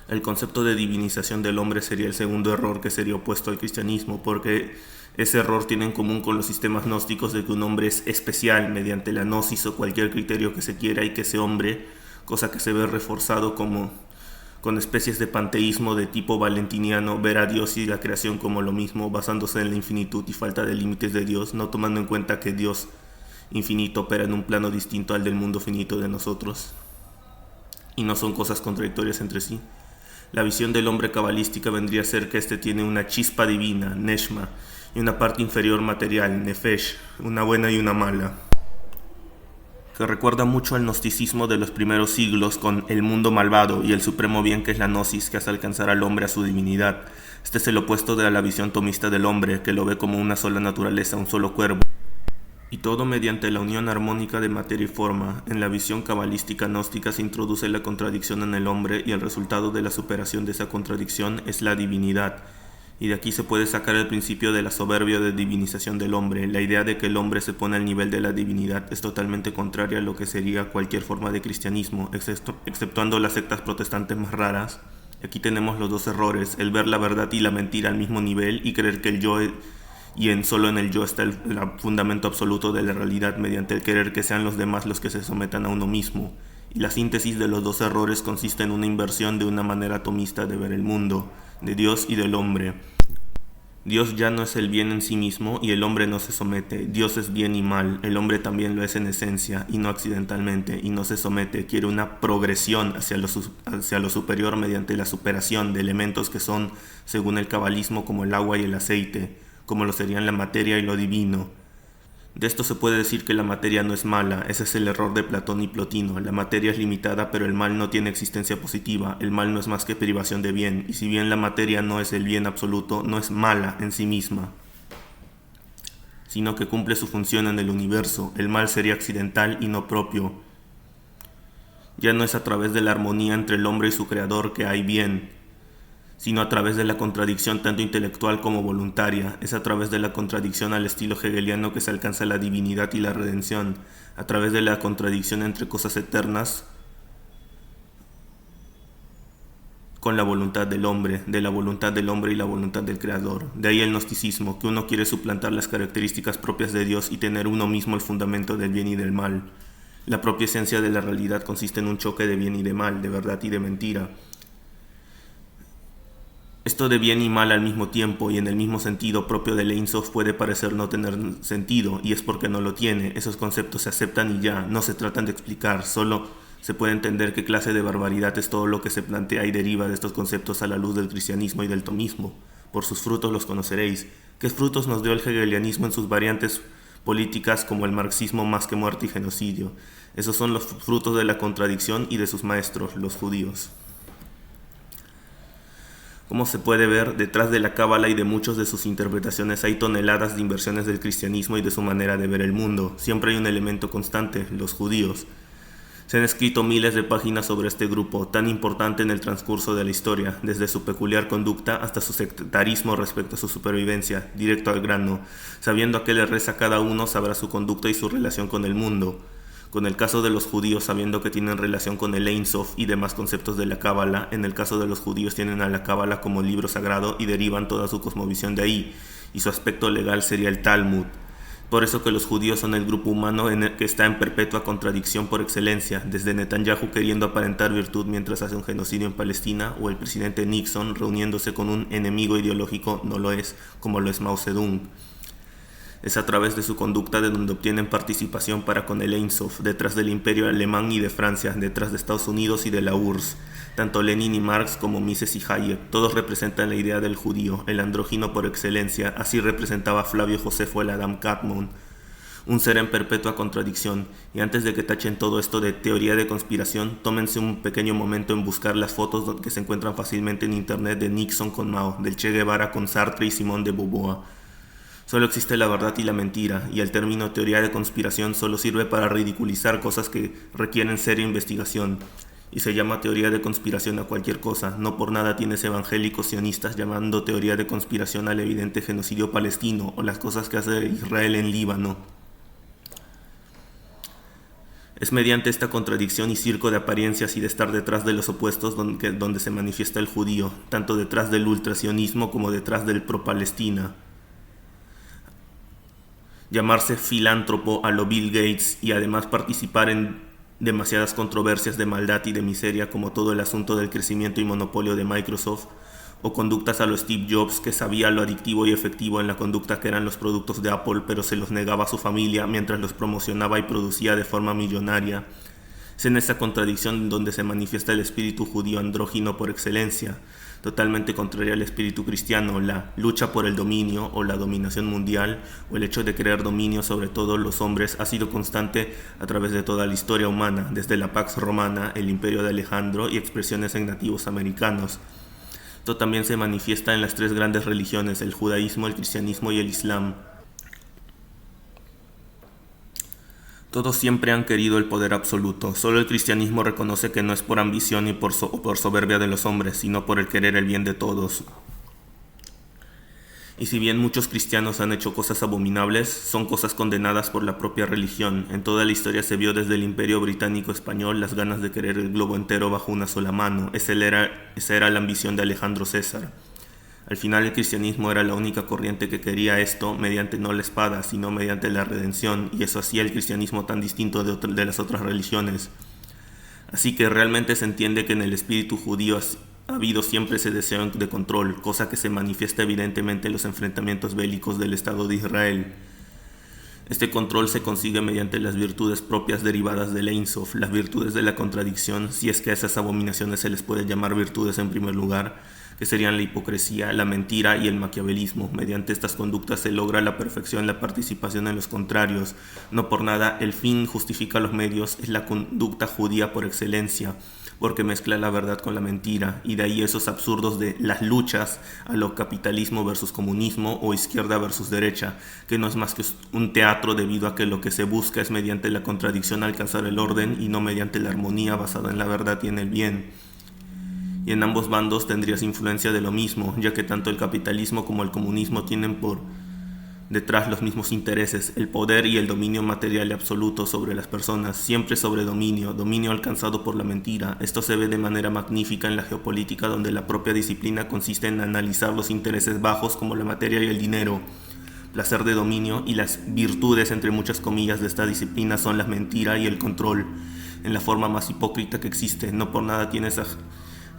El concepto de divinización del hombre sería el segundo error que sería opuesto al cristianismo, porque ese error tiene en común con los sistemas gnósticos de que un hombre es especial mediante la gnosis o cualquier criterio que se quiera, y que ese hombre, cosa que se ve reforzado como con especies de panteísmo de tipo valentiniano, ver a Dios y la creación como lo mismo, basándose en la infinitud y falta de límites de Dios, no tomando en cuenta que Dios infinito opera en un plano distinto al del mundo finito de nosotros, y no son cosas contradictorias entre sí. La visión del hombre cabalística vendría a ser que éste tiene una chispa divina, neshma, y una parte inferior material, nefesh, una buena y una mala, que recuerda mucho al gnosticismo de los primeros siglos con el mundo malvado y el supremo bien que es la gnosis que hace alcanzar al hombre a su divinidad. Este es el opuesto de la visión tomista del hombre, que lo ve como una sola naturaleza, un solo cuerpo, y todo mediante la unión armónica de materia y forma. En la visión cabalística gnóstica se introduce la contradicción en el hombre, y el resultado de la superación de esa contradicción es la divinidad. Y de aquí se puede sacar el principio de la soberbia de divinización del hombre. La idea de que el hombre se pone al nivel de la divinidad es totalmente contraria a lo que sería cualquier forma de cristianismo, exceptuando las sectas protestantes más raras. Aquí tenemos los dos errores: el ver la verdad y la mentira al mismo nivel y creer que el yo solo en el yo está el fundamento absoluto de la realidad, mediante el querer que sean los demás los que se sometan a uno mismo. Y la síntesis de los dos errores consiste en una inversión de una manera atomista de ver el mundo, de Dios y del hombre. Dios ya no es el bien en sí mismo y el hombre no se somete. Dios es bien y mal, el hombre también lo es en esencia y no accidentalmente, y no se somete. Quiere una progresión hacia lo superior mediante la superación de elementos que son, según el cabalismo, como el agua y el aceite, como lo serían la materia y lo divino. De esto se puede decir que la materia no es mala, ese es el error de Platón y Plotino. La materia es limitada, pero el mal no tiene existencia positiva, el mal no es más que privación de bien, y si bien la materia no es el bien absoluto, no es mala en sí misma, sino que cumple su función en el universo. El mal sería accidental y no propio. Ya no es a través de la armonía entre el hombre y su creador que hay bien, sino a través de la contradicción tanto intelectual como voluntaria. Es a través de la contradicción al estilo hegeliano que se alcanza la divinidad y la redención, a través de la contradicción entre cosas eternas con la voluntad del hombre, de la voluntad del hombre y la voluntad del creador. De ahí el gnosticismo, que uno quiere suplantar las características propias de Dios y tener uno mismo el fundamento del bien y del mal. La propia esencia de la realidad consiste en un choque de bien y de mal, de verdad y de mentira. Esto de bien y mal al mismo tiempo y en el mismo sentido propio del Ein Sof puede parecer no tener sentido, y es porque no lo tiene. Esos conceptos se aceptan y ya, no se tratan de explicar, solo se puede entender qué clase de barbaridad es todo lo que se plantea y deriva de estos conceptos a la luz del cristianismo y del tomismo. Por sus frutos los conoceréis. ¿Qué frutos nos dio el hegelianismo en sus variantes políticas como el marxismo más que muerte y genocidio? Esos son los frutos de la contradicción y de sus maestros, los judíos. Como se puede ver, detrás de la cábala y de muchas de sus interpretaciones hay toneladas de inversiones del cristianismo y de su manera de ver el mundo. Siempre hay un elemento constante, los judíos. Se han escrito miles de páginas sobre este grupo, tan importante en el transcurso de la historia, desde su peculiar conducta hasta su sectarismo respecto a su supervivencia, directo al grano. Sabiendo a qué le reza cada uno, sabrá su conducta y su relación con el mundo. Con el caso de los judíos, sabiendo que tienen relación con el Ein Sof y demás conceptos de la cábala, en el caso de los judíos tienen a la cábala como libro sagrado y derivan toda su cosmovisión de ahí, y su aspecto legal sería el Talmud. Por eso que los judíos son el grupo humano en el que está en perpetua contradicción por excelencia, desde Netanyahu queriendo aparentar virtud mientras hace un genocidio en Palestina, o el presidente Nixon reuniéndose con un enemigo ideológico, no lo es, como lo es Mao Zedong. Es a través de su conducta de donde obtienen participación para con el Ein Sof, detrás del imperio alemán y de Francia, detrás de Estados Unidos y de la URSS. Tanto Lenin y Marx como Mises y Hayek, todos representan la idea del judío, el andrógino por excelencia. Así representaba Flavio Josefo el Adam Kadmon, un ser en perpetua contradicción. Y antes de que tachen todo esto de teoría de conspiración, tómense un pequeño momento en buscar las fotos que se encuentran fácilmente en internet de Nixon con Mao, del Che Guevara con Sartre y Simón de Beauvoir. Solo existe la verdad y la mentira, y el término teoría de conspiración solo sirve para ridiculizar cosas que requieren seria investigación, y se llama teoría de conspiración a cualquier cosa. No por nada tienes evangélicos sionistas llamando teoría de conspiración al evidente genocidio palestino o las cosas que hace Israel en Líbano. Es mediante esta contradicción y circo de apariencias y de estar detrás de los opuestos donde se manifiesta el judío, tanto detrás del ultrasionismo como detrás del pro-Palestina. Llamarse filántropo a lo Bill Gates y además participar en demasiadas controversias de maldad y de miseria como todo el asunto del crecimiento y monopolio de Microsoft, o conductas a lo Steve Jobs, que sabía lo adictivo y efectivo en la conducta que eran los productos de Apple, pero se los negaba a su familia mientras los promocionaba y producía de forma millonaria. Es en esa contradicción donde se manifiesta el espíritu judío andrógino por excelencia, totalmente contraria al espíritu cristiano, la lucha por el dominio o la dominación mundial, o el hecho de querer dominio sobre todos los hombres, ha sido constante a través de toda la historia humana, desde la Pax Romana, el imperio de Alejandro y expresiones en nativos americanos. Esto también se manifiesta en las tres grandes religiones, el judaísmo, el cristianismo y el islam. Todos siempre han querido el poder absoluto. Solo el cristianismo reconoce que no es por ambición y por soberbia de los hombres, sino por el querer el bien de todos. Y si bien muchos cristianos han hecho cosas abominables, son cosas condenadas por la propia religión. En toda la historia se vio desde el Imperio Británico Español las ganas de querer el globo entero bajo una sola mano. Esa era la ambición de Alejandro César. Al final el cristianismo era la única corriente que quería esto mediante no la espada, sino mediante la redención, y eso hacía el cristianismo tan distinto de las otras religiones. Así que realmente se entiende que en el espíritu judío ha habido siempre ese deseo de control, cosa que se manifiesta evidentemente en los enfrentamientos bélicos del Estado de Israel. Este control se consigue mediante las virtudes propias derivadas del Ein Sof, las virtudes de la contradicción, si es que a esas abominaciones se les puede llamar virtudes en primer lugar, que serían la hipocresía, la mentira y el maquiavelismo. Mediante estas conductas se logra la perfección, la participación en los contrarios. No por nada el fin justifica los medios, es la conducta judía por excelencia, porque mezcla la verdad con la mentira, y de ahí esos absurdos de las luchas a lo capitalismo versus comunismo o izquierda versus derecha, que no es más que un teatro debido a que lo que se busca es mediante la contradicción alcanzar el orden y no mediante la armonía basada en la verdad y en el bien. Y en ambos bandos tendrías influencia de lo mismo, ya que tanto el capitalismo como el comunismo tienen por detrás los mismos intereses, el poder y el dominio material y absoluto sobre las personas, siempre sobre dominio alcanzado por la mentira. Esto se ve de manera magnífica en la geopolítica, donde la propia disciplina consiste en analizar los intereses bajos como la materia y el dinero, placer de dominio, y las virtudes entre muchas comillas de esta disciplina son la mentira y el control, en la forma más hipócrita que existe. No por nada tienes a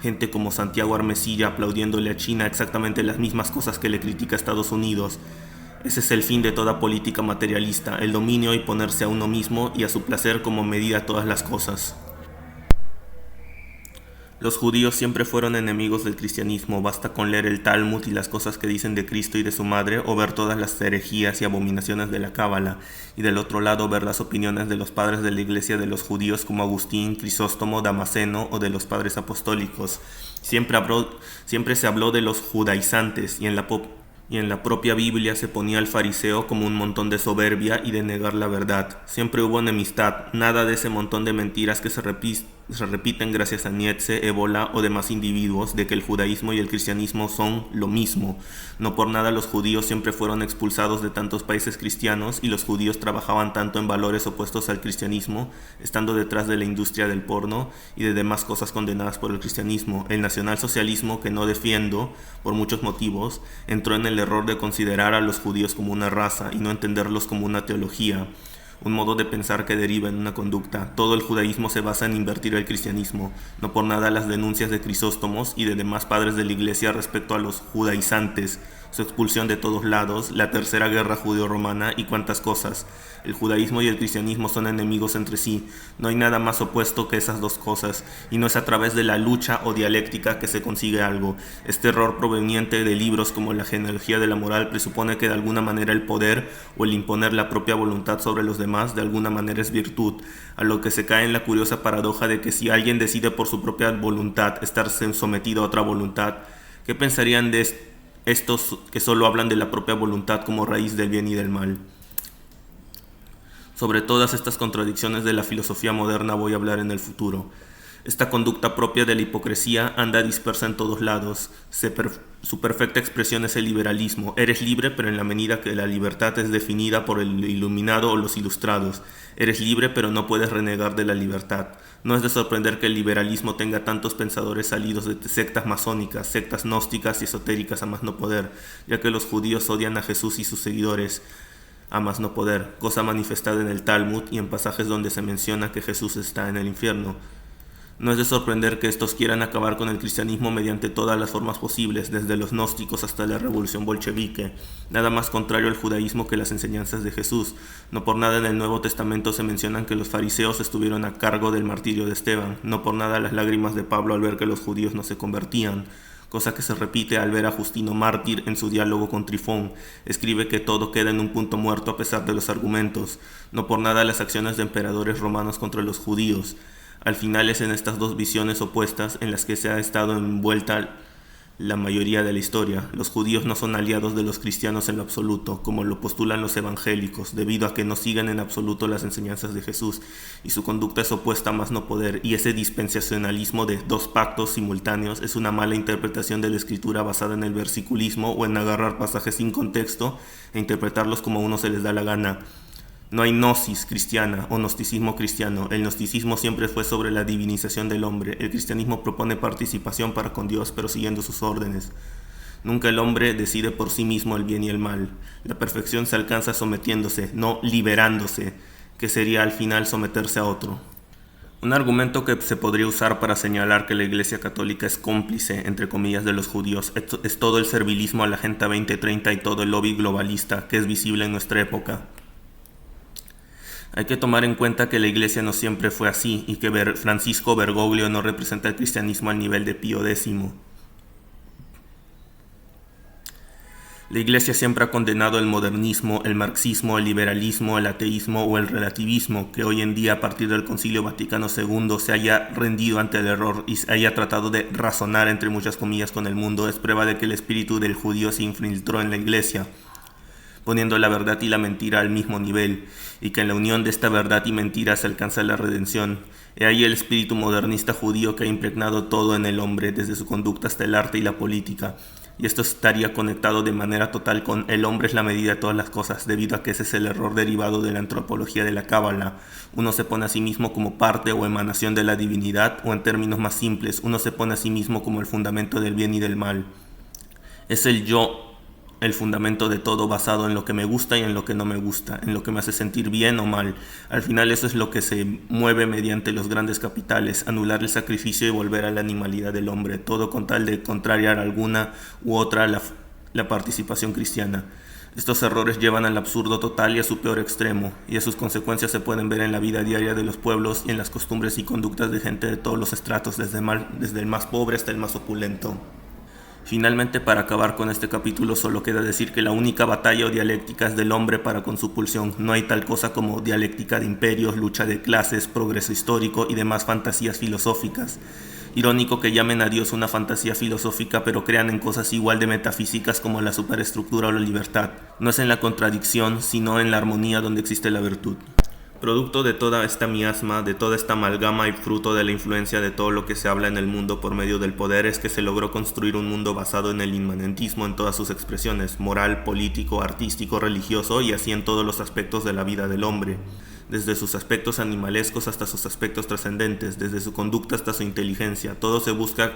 gente como Santiago Armesilla aplaudiéndole a China exactamente las mismas cosas que le critica a Estados Unidos. Ese es el fin de toda política materialista, el dominio y ponerse a uno mismo y a su placer como medida todas las cosas. Los judíos siempre fueron enemigos del cristianismo, basta con leer el Talmud y las cosas que dicen de Cristo y de su madre, o ver todas las herejías y abominaciones de la Cábala, y del otro lado ver las opiniones de los padres de la iglesia de los judíos como Agustín, Crisóstomo, Damasceno o de los padres apostólicos. Siempre se habló de los judaizantes, y en la propia Biblia se ponía al fariseo como un montón de soberbia y de negar la verdad. Siempre hubo enemistad, nada de ese montón de mentiras que se repiten gracias a Nietzsche, Ébola o demás individuos de que el judaísmo y el cristianismo son lo mismo. No por nada los judíos siempre fueron expulsados de tantos países cristianos y los judíos trabajaban tanto en valores opuestos al cristianismo, estando detrás de la industria del porno y de demás cosas condenadas por el cristianismo. El nacionalsocialismo, que no defiendo por muchos motivos, entró en el error de considerar a los judíos como una raza y no entenderlos como una teología, un modo de pensar que deriva en una conducta. Todo el judaísmo se basa en invertir el cristianismo. No por nada las denuncias de Crisóstomos y de demás padres de la iglesia respecto a los judaizantes, su expulsión de todos lados, la tercera guerra judeo-romana y cuantas cosas. El judaísmo y el cristianismo son enemigos entre sí. No hay nada más opuesto que esas dos cosas, y no es a través de la lucha o dialéctica que se consigue algo. Este error proveniente de libros como la genealogía de la moral presupone que de alguna manera el poder o el imponer la propia voluntad sobre los demás de alguna manera es virtud, a lo que se cae en la curiosa paradoja de que si alguien decide por su propia voluntad estarse sometido a otra voluntad, ¿qué pensarían de estos que solo hablan de la propia voluntad como raíz del bien y del mal? Sobre todas estas contradicciones de la filosofía moderna voy a hablar en el futuro. Esta conducta propia de la hipocresía anda dispersa en todos lados. Su perfecta expresión es el liberalismo. Eres libre, pero en la medida que la libertad es definida por el iluminado o los ilustrados. Eres libre, pero no puedes renegar de la libertad. No es de sorprender que el liberalismo tenga tantos pensadores salidos de sectas masónicas, sectas gnósticas y esotéricas a más no poder, ya que los judíos odian a Jesús y sus seguidores a más no poder, cosa manifestada en el Talmud y en pasajes donde se menciona que Jesús está en el infierno. No es de sorprender que estos quieran acabar con el cristianismo mediante todas las formas posibles, desde los gnósticos hasta la revolución bolchevique, nada más contrario al judaísmo que las enseñanzas de Jesús. No por nada en el Nuevo Testamento se mencionan que los fariseos estuvieron a cargo del martirio de Esteban, no por nada las lágrimas de Pablo al ver que los judíos no se convertían, cosa que se repite al ver a Justino mártir en su diálogo con Trifón. Escribe que todo queda en un punto muerto a pesar de los argumentos. No por nada las acciones de emperadores romanos contra los judíos. Al final es en estas dos visiones opuestas en las que se ha estado envuelta la mayoría de la historia. Los judíos no son aliados de los cristianos en lo absoluto, como lo postulan los evangélicos, debido a que no siguen en absoluto las enseñanzas de Jesús, y su conducta es opuesta a más no poder, y ese dispensacionalismo de dos pactos simultáneos es una mala interpretación de la escritura basada en el versiculismo o en agarrar pasajes sin contexto e interpretarlos como a uno se les da la gana. No hay gnosis cristiana o gnosticismo cristiano. El gnosticismo siempre fue sobre la divinización del hombre. El cristianismo propone participación para con Dios, pero siguiendo sus órdenes. Nunca el hombre decide por sí mismo el bien y el mal. La perfección se alcanza sometiéndose, no liberándose, que sería al final someterse a otro. Un argumento que se podría usar para señalar que la Iglesia Católica es cómplice, entre comillas, de los judíos, es todo el servilismo a la Agenda 2030 y todo el lobby globalista que es visible en nuestra época. Hay que tomar en cuenta que la iglesia no siempre fue así y que Francisco Bergoglio no representa el cristianismo al nivel de Pío X. La Iglesia siempre ha condenado el modernismo, el marxismo, el liberalismo, el ateísmo o el relativismo, que hoy en día a partir del Concilio Vaticano II se haya rendido ante el error y se haya tratado de razonar entre muchas comillas con el mundo, es prueba de que el espíritu del judío se infiltró en la Iglesia, poniendo la verdad y la mentira al mismo nivel, y que en la unión de esta verdad y mentira se alcanza la redención. He ahí el espíritu modernista judío que ha impregnado todo en el hombre, desde su conducta hasta el arte y la política. Y esto estaría conectado de manera total con el hombre es la medida de todas las cosas, debido a que ese es el error derivado de la antropología de la Cábala. Uno se pone a sí mismo como parte o emanación de la divinidad, o en términos más simples, uno se pone a sí mismo como el fundamento del bien y del mal. Es el yo el fundamento de todo, basado en lo que me gusta y en lo que no me gusta, en lo que me hace sentir bien o mal. Al final eso es lo que se mueve mediante los grandes capitales, anular el sacrificio y volver a la animalidad del hombre, todo con tal de contrariar alguna u otra la participación cristiana. Estos errores llevan al absurdo total y a su peor extremo, y a sus consecuencias se pueden ver en la vida diaria de los pueblos y en las costumbres y conductas de gente de todos los estratos, desde el más pobre hasta el más opulento. Finalmente, para acabar con este capítulo, solo queda decir que la única batalla o dialéctica es del hombre para con su pulsión. No hay tal cosa como dialéctica de imperios, lucha de clases, progreso histórico y demás fantasías filosóficas. Irónico que llamen a Dios una fantasía filosófica, pero crean en cosas igual de metafísicas como la superestructura o la libertad. No es en la contradicción, sino en la armonía donde existe la virtud. Producto de toda esta miasma, de toda esta amalgama y fruto de la influencia de todo lo que se habla en el mundo por medio del poder, es que se logró construir un mundo basado en el inmanentismo en todas sus expresiones, moral, político, artístico, religioso y así en todos los aspectos de la vida del hombre, desde sus aspectos animalescos hasta sus aspectos trascendentes, desde su conducta hasta su inteligencia. Todo se busca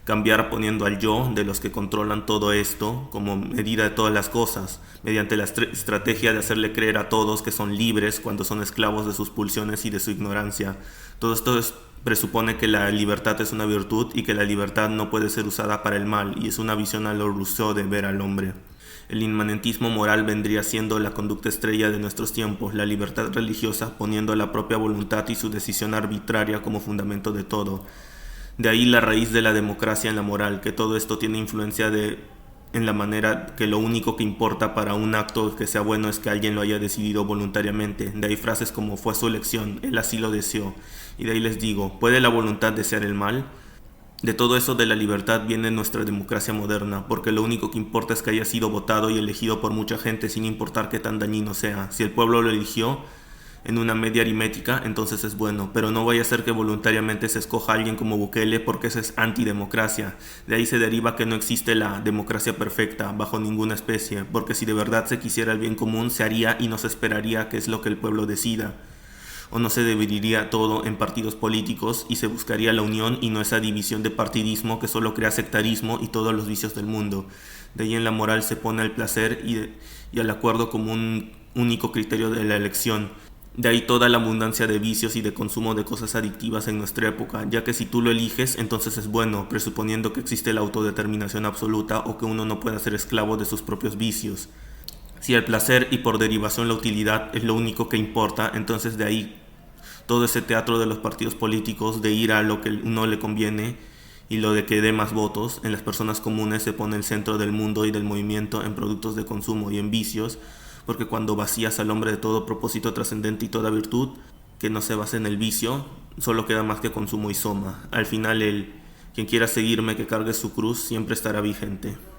cambiar poniendo al yo de los que controlan todo esto como medida de todas las cosas, mediante la estrategia de hacerle creer a todos que son libres cuando son esclavos de sus pulsiones y de su ignorancia. Todo esto presupone que la libertad es una virtud y que la libertad no puede ser usada para el mal, y es una visión a lo Rousseau de ver al hombre. El inmanentismo moral vendría siendo la conducta estrella de nuestros tiempos, la libertad religiosa poniendo la propia voluntad y su decisión arbitraria como fundamento de todo. De ahí la raíz de la democracia en la moral, que todo esto tiene influencia en la manera que lo único que importa para un acto que sea bueno es que alguien lo haya decidido voluntariamente. De ahí frases como fue su elección, él así lo deseó. Y de ahí les digo, ¿puede la voluntad desear el mal? De todo eso de la libertad viene nuestra democracia moderna, porque lo único que importa es que haya sido votado y elegido por mucha gente sin importar qué tan dañino sea. Si el pueblo lo eligió en una media aritmética, entonces es bueno, pero no vaya a ser que voluntariamente se escoja a alguien como Bukele, porque eso es antidemocracia. De ahí se deriva que no existe la democracia perfecta bajo ninguna especie, porque si de verdad se quisiera el bien común se haría y no se esperaría que es lo que el pueblo decida, o no se dividiría todo en partidos políticos y se buscaría la unión y no esa división de partidismo que solo crea sectarismo y todos los vicios del mundo. De ahí en la moral se pone el placer y al acuerdo como un único criterio de la elección. De ahí toda la abundancia de vicios y de consumo de cosas adictivas en nuestra época, ya que si tú lo eliges, entonces es bueno, presuponiendo que existe la autodeterminación absoluta o que uno no pueda ser esclavo de sus propios vicios. Si el placer y por derivación la utilidad es lo único que importa, entonces de ahí todo ese teatro de los partidos políticos de ir a lo que uno le conviene y lo de que dé más votos, en las personas comunes se pone el centro del mundo y del movimiento en productos de consumo y en vicios, porque cuando vacías al hombre de todo propósito trascendente y toda virtud, que no se basa en el vicio, solo queda más que consumo y soma. Al final quien quiera seguirme que cargue su cruz siempre estará vigente.